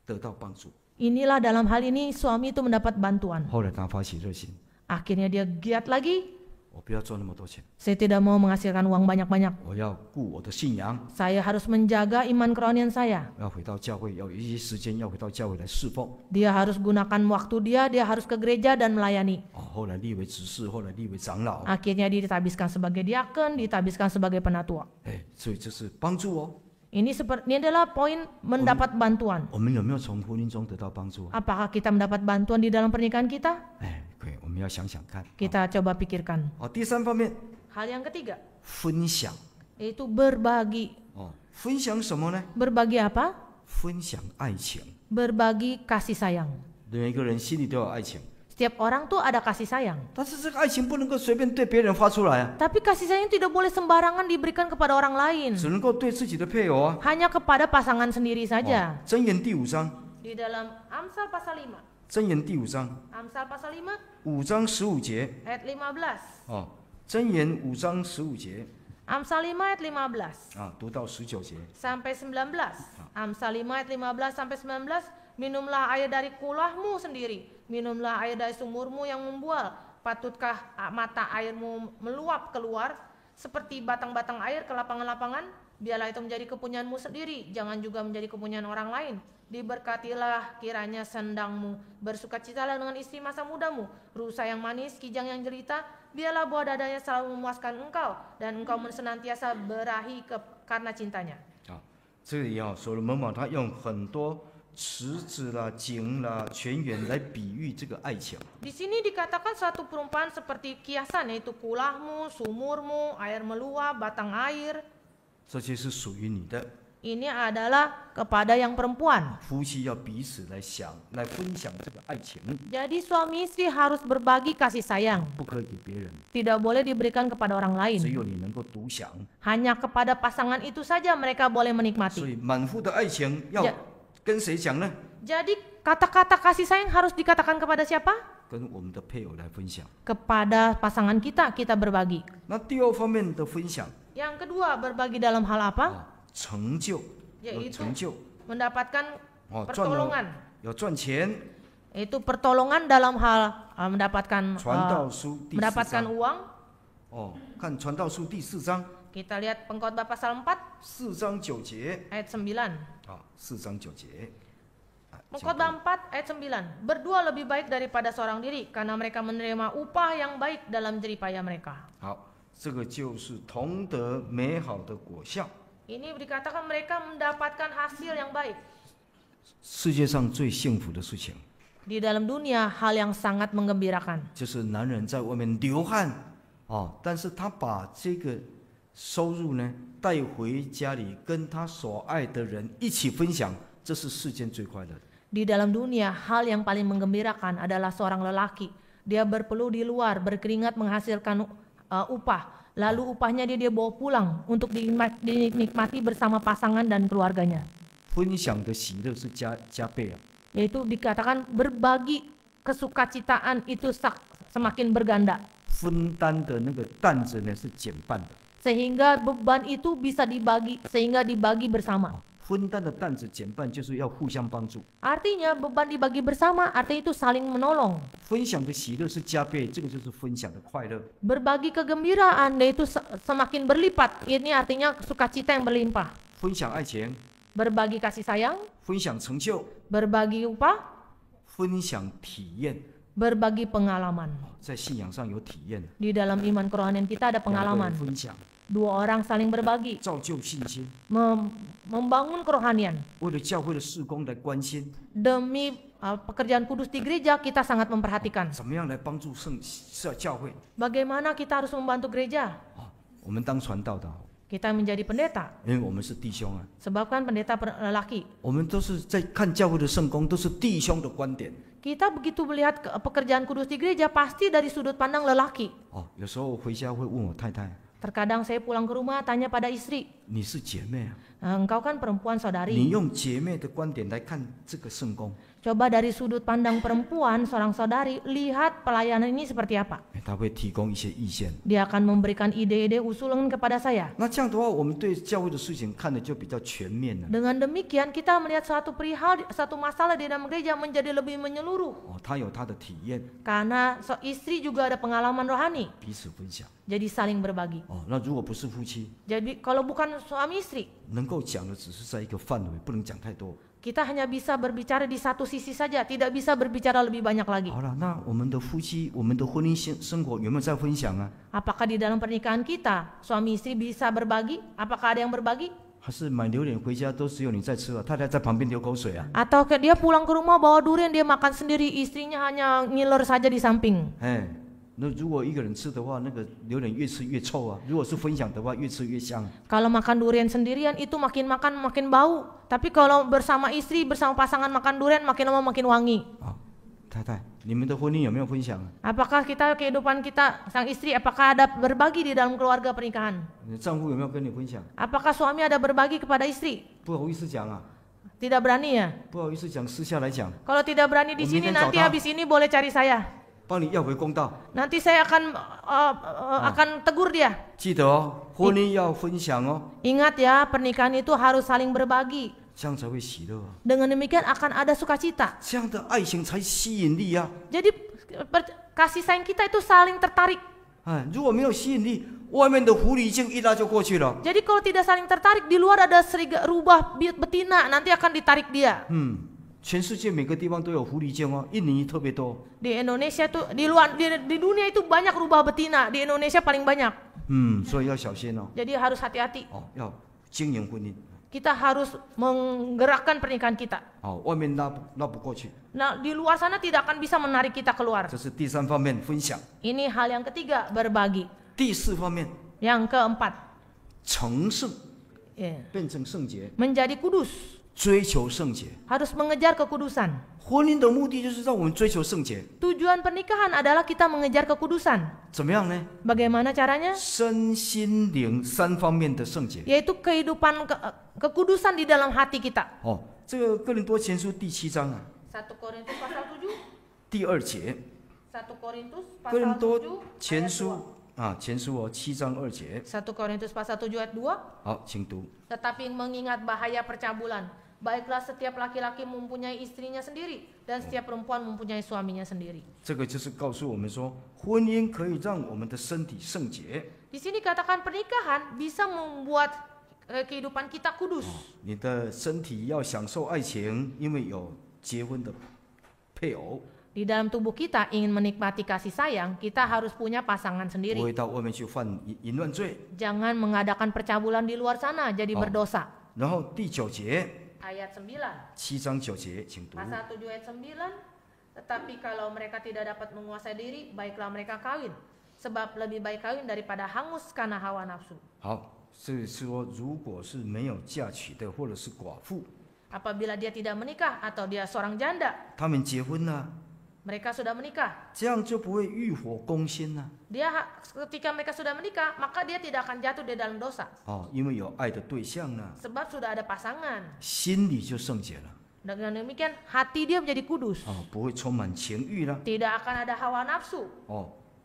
得到帮助。 Inilah dalam hal ini suami itu mendapat bantuan. 后来他发起热心， Akhirnya dia giat lagi. 我不要赚那么多钱， Saya tidak mau menghasilkan uang banyak-banyak. 我要顾我的信仰， Saya harus menjaga iman kerohanian saya. 要回到教会，要有一些时间要回到教会来侍奉。 Dia harus gunakan waktu dia harus ke gereja dan melayani. 后来立为执事，后来立为长老， Akhirnya dia ditabiskan sebagai diaken, ditabiskan sebagai penatua. 所以这是帮助哦。 Ini adalah poin mendapat bantuan. 我们有没有从婚姻中得到帮助？ Apakah kita mendapat bantuan di dalam pernikahan kita? 对，我们要想想看。 Kita coba pikirkan. 第三方面， Hal yang ketiga, 分享。 yaitu berbagi. 分享什么呢？ Berbagi apa? 分享爱情。 Berbagi kasih sayang. 每个人心里都有爱情， Setiap orang tuh ada kasih sayang. 但是这个爱情不能够随便对别人发出来啊， Tapi kasih sayang tidak boleh sembarangan diberikan kepada orang lain. 只能够对自己的配偶啊。 Hanya kepada pasangan sendiri saja. 箴言第5章， Di dalam Amsal pasal 5. 箴言第5章 Amsal pasal 55章15节 ayat 15. 箴言5章15节， Amsal 5 ayat 15 读到19节。 sampai 19. Amsal 5 ayat 15 sampai 19. Minumlah air dari kulahmu sendiri, minumlah air dari sumurmu yang membual. Patutkah mata airmu meluap keluar seperti batang-batang air ke lapangan-lapangan? Biarlah itu menjadi kepunyaanmu sendiri, jangan juga menjadi kepunyaan orang lain. Diberkatilah kiranya sendangmu, bersukacitalah dengan istri masa mudamu. Rusa yang manis, kijang yang jelita, biarlah buah dadanya selalu memuaskan engkau, dan engkau senantiasa berahi karena cintanya. 这里所罗门王他用很多池子啦、井啦、泉源来比喻这个爱情。 Di sini dikatakan satu perumpamaan seperti kiasan, yaitu kulahmu, sumurmu, air meluap, batang air. 这些是属于你的。 Ini adalah kepada yang perempuan. 夫妻要彼此来分享这个爱情， Jadi suami istri harus berbagi kasih sayang. 不可以给别人， Tidak boleh diberikan kepada orang 只 lain. 有你能够独享。 Hanya kepada pasangan itu saja mereka boleh 所 menikmati. 以满腹的爱情要 Ya 跟谁讲呢？ Jadi kata-kata kasih sayang harus dikatakan kepada siapa? 跟我们的配偶来分享。 Kepada pasangan kita berbagi. 那第二方面的分享， Yang kedua, berbagi dalam hal apa? 成就，有 Yaitu 成就， mendapatkan 赚了 pertolongan. 要赚钱。 Itu pertolongan dalam hal mendapatkan 传道书第4 mendapatkan 章， uang. 看传道书第4章Kita lihat Pengkhotbah pasal 4 ，4章9节， ayat 9. 4章9节。 Pengkhotbah 4 ayat 9. Berdua lebih baik daripada seorang diri, karena mereka menerima upah yang baik dalam jeripaya mereka. 好，这个就是同得美好的果效。 Ini dikatakan mereka mendapatkan hasil yang baik. 世界上最幸福的事情， Di dalam dunia, hal yang sangat menggembirakan 就是男人在外面流汗，但是他把这个收入呢带回家里，跟他所爱的人一起分享，这是世间最快乐的。 Di dalam dunia, hal yang paling menggembirakan adalah seorang lelaki. Dia berpeluh di luar, berkeringat menghasilkan upah. Lalu upahnya dia bawa pulang untuk dinikmati bersama pasangan dan keluarganya. 分享的喜乐是加倍啊！ Yaitu dikatakan berbagi kesukacitaan itu semakin berganda. 分担的那个担子呢是减半的。 Sehingga beban itu bisa dibagi, sehingga dibagi bersama. 分担的担子减半就是要互相帮助。 Artinya beban dibagi bersama, artinya itu saling menolong. 分享的喜乐是加倍，这个就是分享的快乐。 Berbagi kegembiraan, yaitu semakin berlipat. Ini artinya sukacita yang berlimpah. 分享爱情， Berbagi kasih sayang, 分享成就， berbagi upah, 分享体验。 berbagi pengalaman. 在信仰上有体验， Di dalam iman kerohanian kita ada 两个人 pengalaman. 分享， Dua orang saling berbagi, 造就信心， membangun kerohanian. 为了教会的事工来关心， Demi pekerjaan kudus di gereja, kita sangat memperhatikan 怎么样来帮助教会。 bagaimana kita harus membantu gereja. 我们当传道的， Kita menjadi pendeta, 因为我们是弟兄啊， sebab kan pendeta lelaki. 我们都是在看教会的圣工，都是弟兄的观点。 Kita begitu melihat pekerjaan kudus di gereja, pasti dari sudut pandang lelaki. 有时候回家会问我太太， Terkadang saya pulang ke rumah tanya pada istri, 你是姐妹啊， engkau kan perempuan 你 saudari. 用姐妹的观点来看这个圣工， Coba dari sudut pandang perempuan, seorang saudari, lihat pelayanan ini seperti apa. 他会提供一些意见。 Dia akan memberikan ide-ide usulan kepada saya. 那这样的话，我们对教会的事情看的就比较全面了。 Dengan demikian kita melihat satu perihal, satu masalah di dalam gereja menjadi lebih menyeluruh. 他有他的体验， Karena istri juga ada pengalaman rohani, 彼此分享。 jadi saling berbagi. 那如果不是夫妻， Jadi kalau bukan suami istri, 能够讲的只是在一个范围，不能讲太多。 kita hanya bisa berbicara di satu sisi saja, tidak bisa berbicara lebih banyak lagi. 好了，那我们的夫妻，我们的婚姻生活有没有在分享啊？ Apakah di dalam pernikahan kita suami istri bisa berbagi? Apakah ada yang berbagi? 还是买榴莲回家都只有你在吃啊？太太在旁边流口水啊？ Atau dia pulang ke rumah bawa durian, dia makan sendiri, istrinya hanya ngiler saja di samping. 那如果一个人吃的话，那个榴莲越吃越臭啊；如果是分享的话，越吃越香。 Kalau makan durian sendirian itu makin makan makin bau. Tapi kalau bersama istri, bersama pasangan makan durian makin lama makin wangi. 太太，你们的婚姻有没有分享啊？ Apakah kehidupan kita sang istri, apakah ada berbagi di dalam keluarga pernikahan? 你的丈夫有没有跟你分享？ Apakah suami ada berbagi kepada istri? 不好意思讲啊， Tidak berani ya? 不好意思讲，私下来讲。 Kalau tidak berani di sini, nanti habis ini boleh cari saya. 帮你要回公道。 nanti saya akan tegur dia. 记得哦，婚姻要分享哦， Ingat ya, pernikahan itu harus saling berbagi. 这样才会喜乐啊， Dengan demikian akan ada sukacita. 这样的爱情才吸引力啊。 Jadi kasih sayang kita itu saling tertarik. 哎，如果没有吸引力，外面的狐狸精一拉就过去了。 Jadi kalau tidak saling tertarik, di luar ada rubah betina, nanti akan ditarik dia. 全世界每个地方都有狐狸精哦，印尼特别多。 Di Indonesia tuh di dunia itu banyak rubah betina, di Indonesia paling banyak. 所以要小心哦。 Jadi harus hati-hati. 要经营婚姻。 Kita harus menggerakkan pernikahan kita. 外面拉不过去。 Nah, di luar sana tidak akan bisa menarik kita keluar. 这是第三方面分享。 Ini hal yang ketiga, berbagi. 第四方面， Yang keempat, 成圣， ya, 变成圣洁， menjadi kudus. 追求圣洁。 Harus mengejar kekudusan. 婚姻的目的就是让我们追求圣洁。 Tujuan pernikahan adalah kita mengejar kekudusan. 怎么样呢？ Bagaimana caranya? 身心灵三方面的圣洁。 Yaitu kehidupan kekudusan di dalam hati kita. 这个哥林多前书第7章啊， 1 Korintus pasal 7. 第2节， 1 Korintus 哥林 pasal 多 7前 ayat 书前书7章2节。 2. 1 Korintus pasal 7 ayat 2. 好，请读。 Tetapi mengingat bahaya percabulan, baiklah setiap laki-laki mempunyai istrinya sendiri dan setiap perempuan mempunyai suaminya sendiri. 这个就是告诉我们说，婚姻可以让我们的身体圣洁。 Di sini katakan pernikahan bisa membuat kehidupan kita kudus. 你的身体要享受爱情，因为有结婚的配偶， Di dalam tubuh kita ingin menikmati kasih sayang, kita harus punya pasangan 不 sendiri. 会到外面去犯淫乱罪。 Jangan mengadakan percabulan di luar sana jadi berdosa. 然后第9节， Ayat 9. 7章9节，请读。 Pasal 7 ayat 9. Tetapi kalau mereka tidak dapat menguasai diri, baiklah mereka kawin. Sebab lebih baik kawin daripada hangus karena hawa nafsu. 好，是说如果是没有嫁娶的，或者是寡妇， Apabila dia tidak menikah atau dia seorang janda, 他们结婚了， mereka sudah menikah. 这样就不会欲火攻心了。 Ketika mereka sudah menikah, maka dia tidak akan jatuh di dalam dosa. 因为有爱的对象了， Sebab sudah ada pasangan. 心里就圣洁了。 Dengan demikian, hati dia menjadi kudus. 不会充满情欲了。 Tidak akan ada hawa nafsu.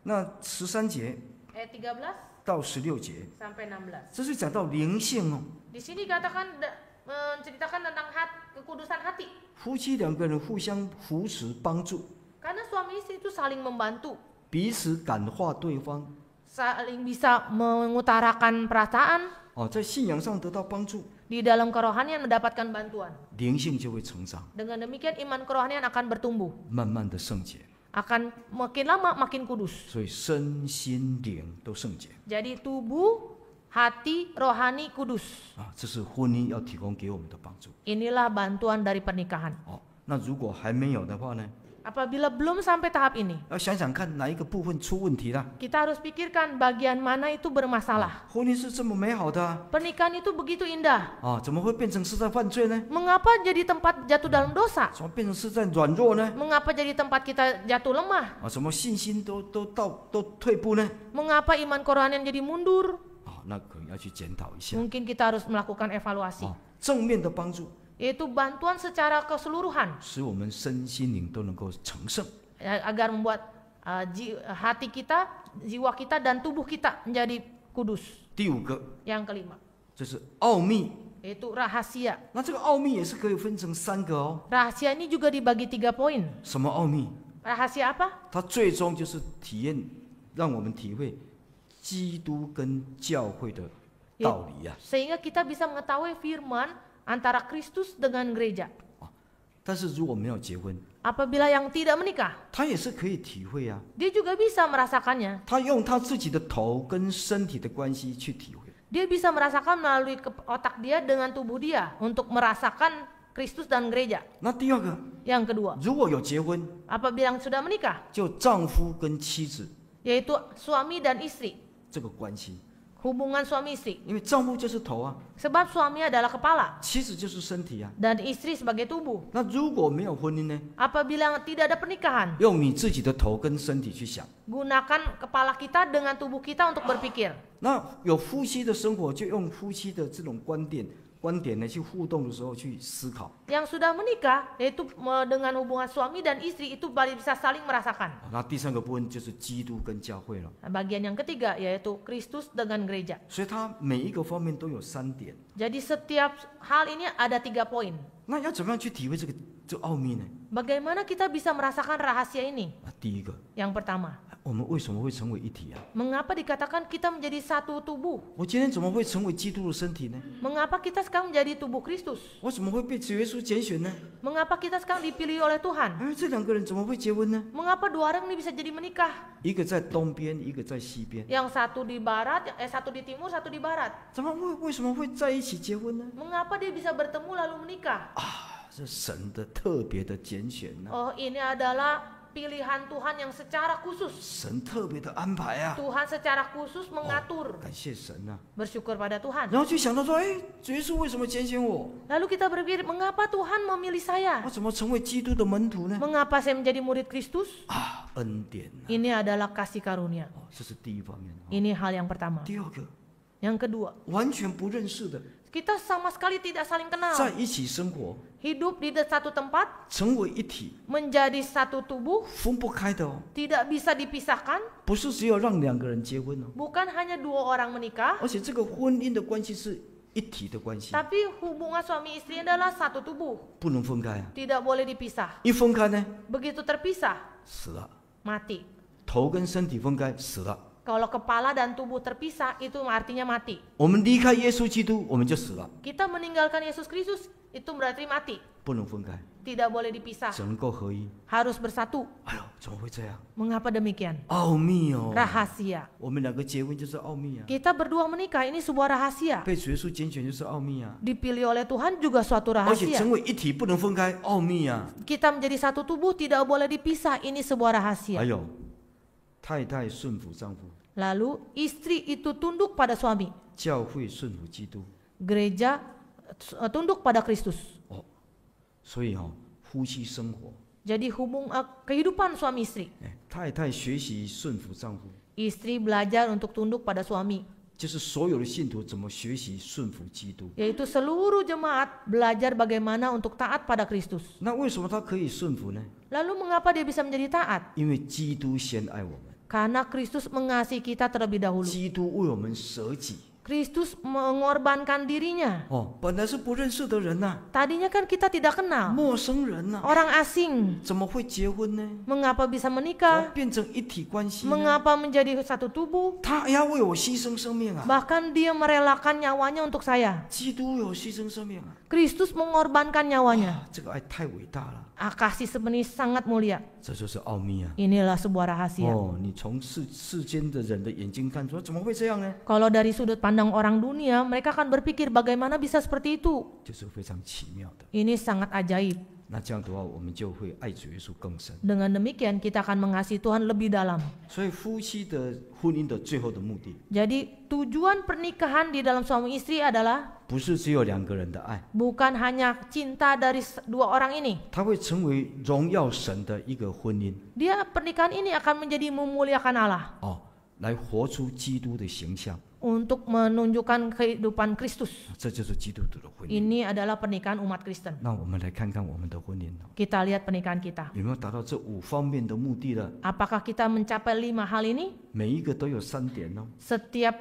那13节 Ayat 13到16节， sampai 16. 这是讲到灵性哦。 Di sini katakan menceritakan tentang kekudusan hati. 夫妻两个人互相扶持帮助， Karena suami istri itu saling membantu, 彼此感化对方， saling bisa mengutarakan perasaan, 在信仰上得到帮助， di dalam kerohanian mendapatkan bantuan. 灵性就会成长， Dengan demikian iman kerohanian akan bertumbuh, 慢慢的圣洁。 akan makin lama makin kudus. 所以身心灵都圣洁 Jadi tubuh, hati, rohani kudus. 这是婚姻要提供给我们的帮助。 Inilah bantuan dari pernikahan. 那如果还没有的话呢？ Apabila belum sampai tahap ini, 要想想看哪一个部分出问题了。 kita harus pikirkan bagian mana itu bermasalah. 婚姻是这么美好的 Pernikahan itu begitu indah. 怎么会变成是在犯罪呢？ Mengapa jadi tempat jatuh dalam dosa? 怎么变成是在软弱呢？ Mengapa jadi tempat kita jatuh lemah? 什么信心都退步呢？ Mengapa iman kerohanian jadi mundur? 那可能要去检讨一下。 Mungkin kita harus melakukan evaluasi. 正面的帮助， Yaitu bantuan secara keseluruhan 使我们身心灵都能够成圣。 agar membuat hati kita, jiwa kita dan tubuh kita menjadi kudus. 第5个， Yang kelima, 这是奥秘。 yaitu rahasia. 那这个奥秘也是可以分成3个哦。 Rahasia ini juga dibagi 3 poin. 什么奥秘？ Rahasia apa? 它最终就是体验，让我们体会基督跟教会的道理啊。 Sehingga kita bisa mengetahui firman antara Kristus dengan gereja. 但是如果没有结婚， Apabila yang tidak menikah, 他也是可以体会啊。 dia juga bisa merasakannya. 他用他自己的头跟身体的关系去体会。 Dia bisa merasakan melalui otak dia dengan tubuh dia untuk merasakan Kristus dan gereja. 那第2个， Yang kedua, 如果有结婚， apabila yang sudah menikah, 就丈夫跟妻子 yaitu suami dan istri, 这个关系， hubungan suami istri. 因为丈夫就是头啊， Sebab suami adalah kepala 妻子就是身体啊。 dan istri sebagai tubuh. 那如果没有婚姻呢？ Apabila tidak ada pernikahan, 用你自己的头跟身体去想。 gunakan kepala kita dengan tubuh kita untuk berpikir. 那有夫妻的生活，就用夫妻的这种观点观点呢去互动的时候去思考。 Yang sudah menikah, yaitu dengan hubungan suami dan istri itu bisa saling merasakan. 那第三个部分就是基督跟教会了， Bagian yang ketiga yaitu Kristus dengan gereja. 所以它每一个方面都有3点。 Jadi setiap hal ini ada 3 poin. 那要怎么样去体会这个奥秘呢？ Bagaimana kita bisa merasakan rahasia ini? 第一个， Yang pertama, 我们为什么会成为一体啊？ mengapa dikatakan kita menjadi satu tubuh? 我今天怎么会成为基督的身体呢？ Mengapa kita sekarang menjadi tubuh Kristus? 我怎么会被主耶稣拣选呢？ Mengapa kita sekarang dipilih oleh Tuhan? 这2个人怎么会结婚呢？ Mengapa 2 orang ini bisa jadi menikah? 一个在东边，一个在西边， Yang satu di barat, satu di timur, satu di barat. 为什么会在一起结婚呢？ Mengapa dia bisa bertemu lalu menikah? 是神的特别的拣选啊， Oh, ini adalah pilihan Tuhan yang secara khusus. 神特别的安排啊， Tuhan secara khusus mengatur. 感谢神啊。 Bersyukur pada Tuhan. 然后就想到说，主耶稣为什么拣选我？ Lalu kita berpikir, mengapa Tuhan memilih saya? 我怎么成为基督的门徒呢？ Mengapa saya menjadi murid Kristus? 恩典啊， Ini adalah kasih karunia. 这是第一方面。 Ini hal yang pertama. 第二个， Yang kedua, 完全不认识的， kita sama sekali tidak saling 在 kenal. 一起生活， Hidup di satu tempat, 成为一体， menjadi satu tubuh, 分不开的哦。 tidak bisa dipisahkan. 不是只有让2个人结婚哦， Bukan hanya 2 orang menikah, 而且这个婚姻的关系是一体的关系， tapi hubungan suami istri adalah satu tubuh. 不能分开啊！ Tidak boleh dipisah. 一分开呢， Begitu terpisah, 死了。 mati. 头跟身体分开，死了。 Kalau kepala dan tubuh terpisah, itu artinya mati. 我们离开耶稣基督，我们就死了， Kita meninggalkan Yesus Kristus, itu berarti mati. 不能分开， Tidak boleh dipisah. 只能够合一。 Harus bersatu. 哎呦，怎么会这样？ Mengapa demikian? 奥秘哦！ Rahasia. 我们2个结婚就是奥秘啊， Kita berdua menikah, ini sebuah rahasia. 被主耶稣拣选就是奥秘啊， Dipilih oleh Tuhan juga suatu 而且 rahasia. 成为一体不能分开，奥秘啊！ Kita menjadi satu tubuh, tidak boleh dipisah, ini sebuah 还 rahasia. 有，太太顺服丈夫， Lalu istri itu tunduk pada suami. 教会顺服基督。 Gereja tunduk pada Kristus. 所以夫妻生活， Jadi kehidupan suami istri. 太太学习顺服丈夫， Istri belajar untuk tunduk pada suami. 就是所有的信徒怎么学习顺服基督。 Yaitu seluruh jemaat belajar bagaimana untuk taat pada Kristus. 那为什么他可以顺服呢？ Lalu mengapa dia bisa menjadi taat? 因为基督先爱我们， Karena Kristus mengasihi kita terlebih dahulu. 基督为我们舍己。 Kristus mengorbankan dirinya. 本来是不认识的人呐、 Tadinya kan kita tidak kenal. 陌生人呐、 Orang asing. 怎么会结婚呢？ Mengapa bisa 怎么 menikah? 变成一体关系呢？ Mengapa menjadi satu tubuh? 他要为我牺牲生命啊！ Bahkan dia merelakan nyawanya untuk saya. 基督有牺牲生命啊！ Kristus mengorbankan nyawanya. 这个爱太伟大了， Kasih sebenarnya sangat mulia. 这就是奥秘啊！ Inilah sebuah rahasia. 你从世间的人的眼睛看出，怎么会这样呢？ Kalau dari sudut pandang orang dunia, mereka akan berpikir bagaimana bisa seperti itu. 就是非常奇妙的。 Ini sangat ajaib. 那这样的话，我们就会爱主耶稣更深。 Dengan demikian kita akan mengasihi Tuhan lebih dalam. 所以夫妻的婚姻的最后的目的， Jadi tujuan pernikahan di dalam suami istri adalah 不是只有2个人的爱， bukan hanya cinta dari 2 orang ini. 它会成为荣耀神的一个婚姻 Pernikahan ini akan menjadi memuliakan Allah 来活出基督的形象。 untuk menunjukkan kehidupan Kristus. 这就是基督徒的婚姻。 Ini adalah pernikahan umat Kristen. 那我们来看看我们的婚姻 Kita lihat pernikahan kita. 有没有达到这5方面的目的呢？ Apakah kita mencapai 5 hal ini? 每一个都有3点哦， Setiap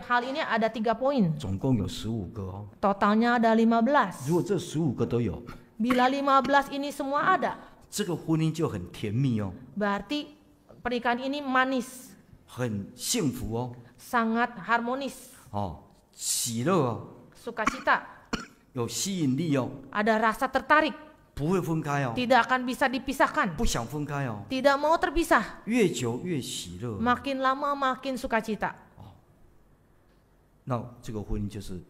hal ini ada 3 poin. 总共有15个哦。 Totalnya ada 15. 如果这15个都有， Bila 15 ini semua ada, 这个婚姻就很甜蜜哦， berarti pernikahan ini manis, 很幸福哦， sangat harmonis, 喜乐哦， sukacita, 有吸引力哦， ada rasa tertarik, 不会分开哦， tidak akan bisa dipisahkan, 不想分开哦， tidak mau terpisah, 越久越喜乐。 makin lama makin sukacita. 那这个婚姻就是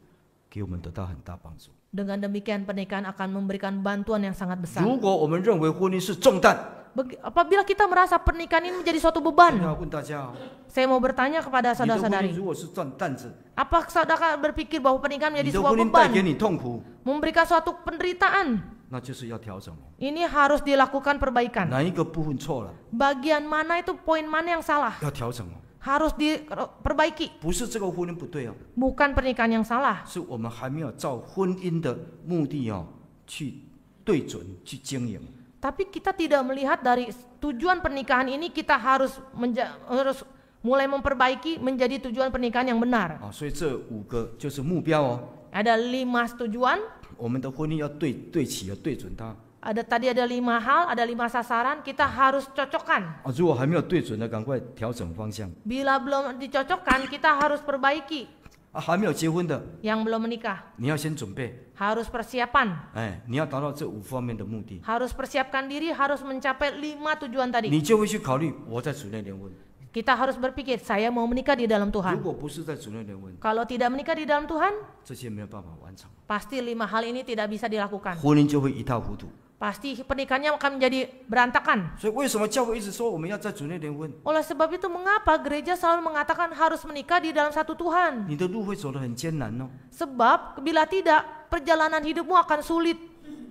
给我们得到很大帮助。 Dengan demikian pernikahan akan memberikan bantuan yang sangat besar. 如果我们认为婚姻是重担， Apabila kita merasa pernikahan ini menjadi suatu beban, 我要问大家哦， saya mau bertanya kepada 你的婚姻 saudara-saudari, 如果是担子， apa saudara berpikir bahwa pernikahan 你 menjadi 的 sebuah 婚姻带给 beban, 你痛苦， memberikan suatu penderitaan? 那就是要调整哦。 Ini harus dilakukan perbaikan. 哪一个部分错了， Bagian mana itu, poin mana yang salah? 要调整哦。harus diperbaiki. 不是这个婚姻不对哦， Bukan pernikahan yang salah, 是我们还没有照婚姻的目的哦去对准去经营。 tapi kita tidak melihat dari tujuan pernikahan ini kita harus mulai memperbaiki menjadi tujuan pernikahan yang benar. 啊，所以这5个就是目标哦。 Ada 5 tujuan, 我们的婚姻要对齐，要对准它。 tadi ada 5 hal, ada 5 sasaran, kita harus cocokkan. 啊，如果还没有对准的，赶快调整方向。 Bila belum dicocokkan, kita harus perbaiki. 啊，还没有结婚的， Yang belum menikah 你要先准备， harus persiapan, 哎，你要达到这5方面的目的， harus persiapkan diri, harus mencapai 5 tujuan tadi. 你就会去考虑我在主内联婚。 Kita harus berpikir, saya mau menikah di dalam 如 Tuhan. 果不是在主内联婚， Kalau tidak menikah di dalam Tuhan, 这些没有办法完成， pasti 5 hal ini tidak bisa dilakukan. 婚姻就会一塌糊涂。 Pasti pernikahannya akan menjadi berantakan. 所以为什么教会一直说我们要在主内联婚？ Oleh sebab itu mengapa gereja selalu mengatakan harus menikah di dalam satu Tuhan? 你的路会走得很艰难哦， Sebab bila tidak, perjalanan hidupmu akan sulit.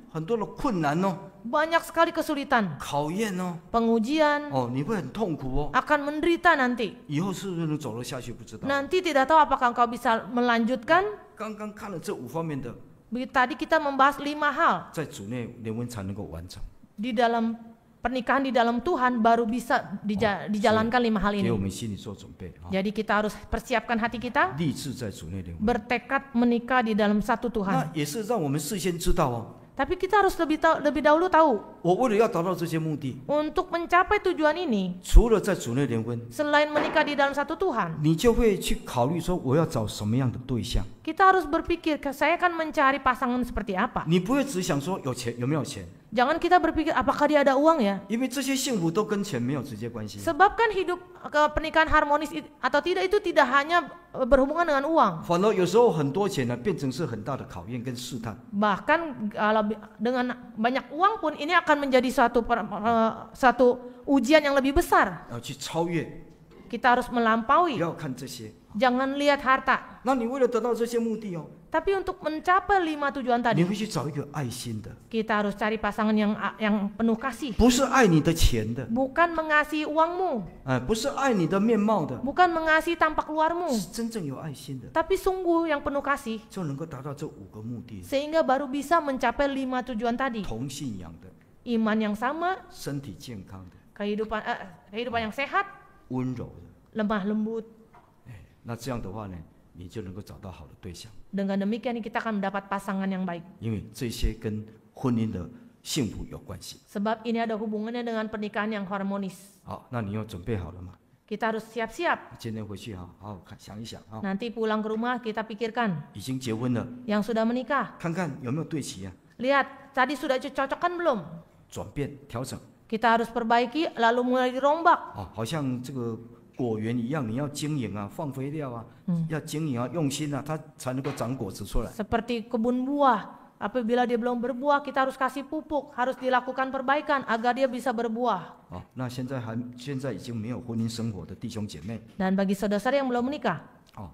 很多的困难哦， Banyak sekali kesulitan, 考验哦， pengujian, 哦，你会很痛苦哦， akan menderita nanti. 以后是不是能走得下去不知道。 Nanti tidak tahu apakah engkau bisa melanjutkan. 刚刚看了这5方面的， Tadi kita membahas 5 hal. 在主内联婚才能够完成。 Di dalam pernikahan di dalam Tuhan baru bisa dijalankan 5 hal 给我 ini. 们心里做准备啊， Jadi kita harus persiapkan hati kita, 立志在主内联婚。 bertekad menikah di dalam satu 那 Tuhan. 也是让我们事先知道哦， Tapi kita harus lebih dahulu tahu, 我为了要达到这些目的， untuk mencapai tujuan ini, 除了在主内联婚， selain menikah di dalam satu Tuhan, 你就会去考虑说我要找什么样的对象。 kita harus berpikir, saya akan mencari pasangan seperti apa. 你不会只想说有钱有没有钱， Jangan kita berpikir apakah dia ada uang ya. 因为这些幸福都跟钱没有直接关系。 Sebab kan hidup pernikahan harmonis atau tidak itu tidak hanya berhubungan dengan uang. 反而有时候很多钱呢，变成是很大的考验跟试探。 Bahkan dengan banyak uang pun ini akan menjadi satu ujian yang lebih besar. 要去超越， Kita harus 不 melampaui. 要看这些。 Jangan lihat harta. 那你为了得到这些目的哦， Tapi untuk mencapai 5 tujuan 你 tadi, 会去找一个爱心的， kita harus cari pasangan yang penuh kasih. 不是爱你的钱的， Bukan mengasihi uangmu, 哎，不是爱你的面貌的， bukan mengasihi tampak luarmu, 是真正有爱心的， tapi sungguh yang penuh kasih, 就能够达到这5个目的： sehingga baru bisa mencapai 5 tujuan tadi. 同信仰的、 Iman yang sama, 身体健康的、 kehidupan yang sehat, 温柔的。 lemah lembut. 那这样的话呢，你就能够找到好的对象， Dengan demikian kita akan mendapat pasangan yang baik. 因为这些跟婚姻的幸福有关系。 Sebab ini ada hubungannya dengan pernikahan yang harmonis. 好，那你又准备好了吗？ Kita harus siap-siap. 今天回去好好看想一想啊， Nanti pulang ke rumah kita pikirkan. 已经结婚了， Yang sudah menikah, 看看有没有对齐啊， lihat tadi sudah cocokkan belum? 转变调整 Kita harus perbaiki lalu mulai dirombak. 啊，好像这个果园一样，你要经营啊，放肥料啊，要经营啊，用心啊，它才能够长果子出来。 Seperti kebun buah, apabila dia belum berbuah kita harus kasih pupuk, harus dilakukan perbaikan agar dia bisa berbuah. 好，那现在已经没有婚姻生活的弟兄姐妹， Dan bagi saudara-saudara yang belum menikah, 哦，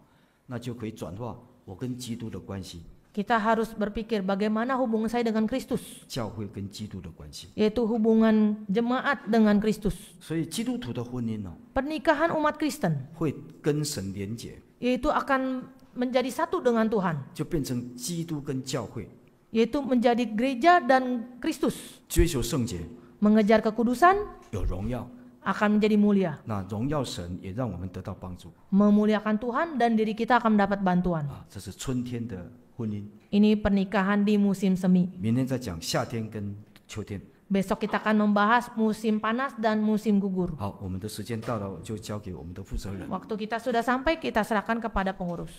那就可以转化我跟基督的关系， kita harus berpikir bagaimana hubungan saya dengan Kristus, 教会跟基督的关系。 yaitu hubungan jemaat dengan Kristus. 所以基督徒的婚姻哦， Pernikahan umat Kristen 会跟神连结， yaitu akan menjadi satu dengan Tuhan, 就变成基督跟教会 yaitu menjadi gereja dan Kristus, 追求圣洁， mengejar kekudusan 有荣耀。 akan menjadi mulia, 那荣耀神也让我们得到帮助 memuliakan Tuhan dan diri kita akan mendapat bantuan. 啊！这是春天的婚姻， Ini pernikahan di musim semi. 明天再讲夏天跟秋天。 Besok kita akan membahas musim panas dan musim gugur. 好，我们的时间到了，就交给我们的负责人。 Waktu kita sudah sampai, kita serahkan kepada pengurus.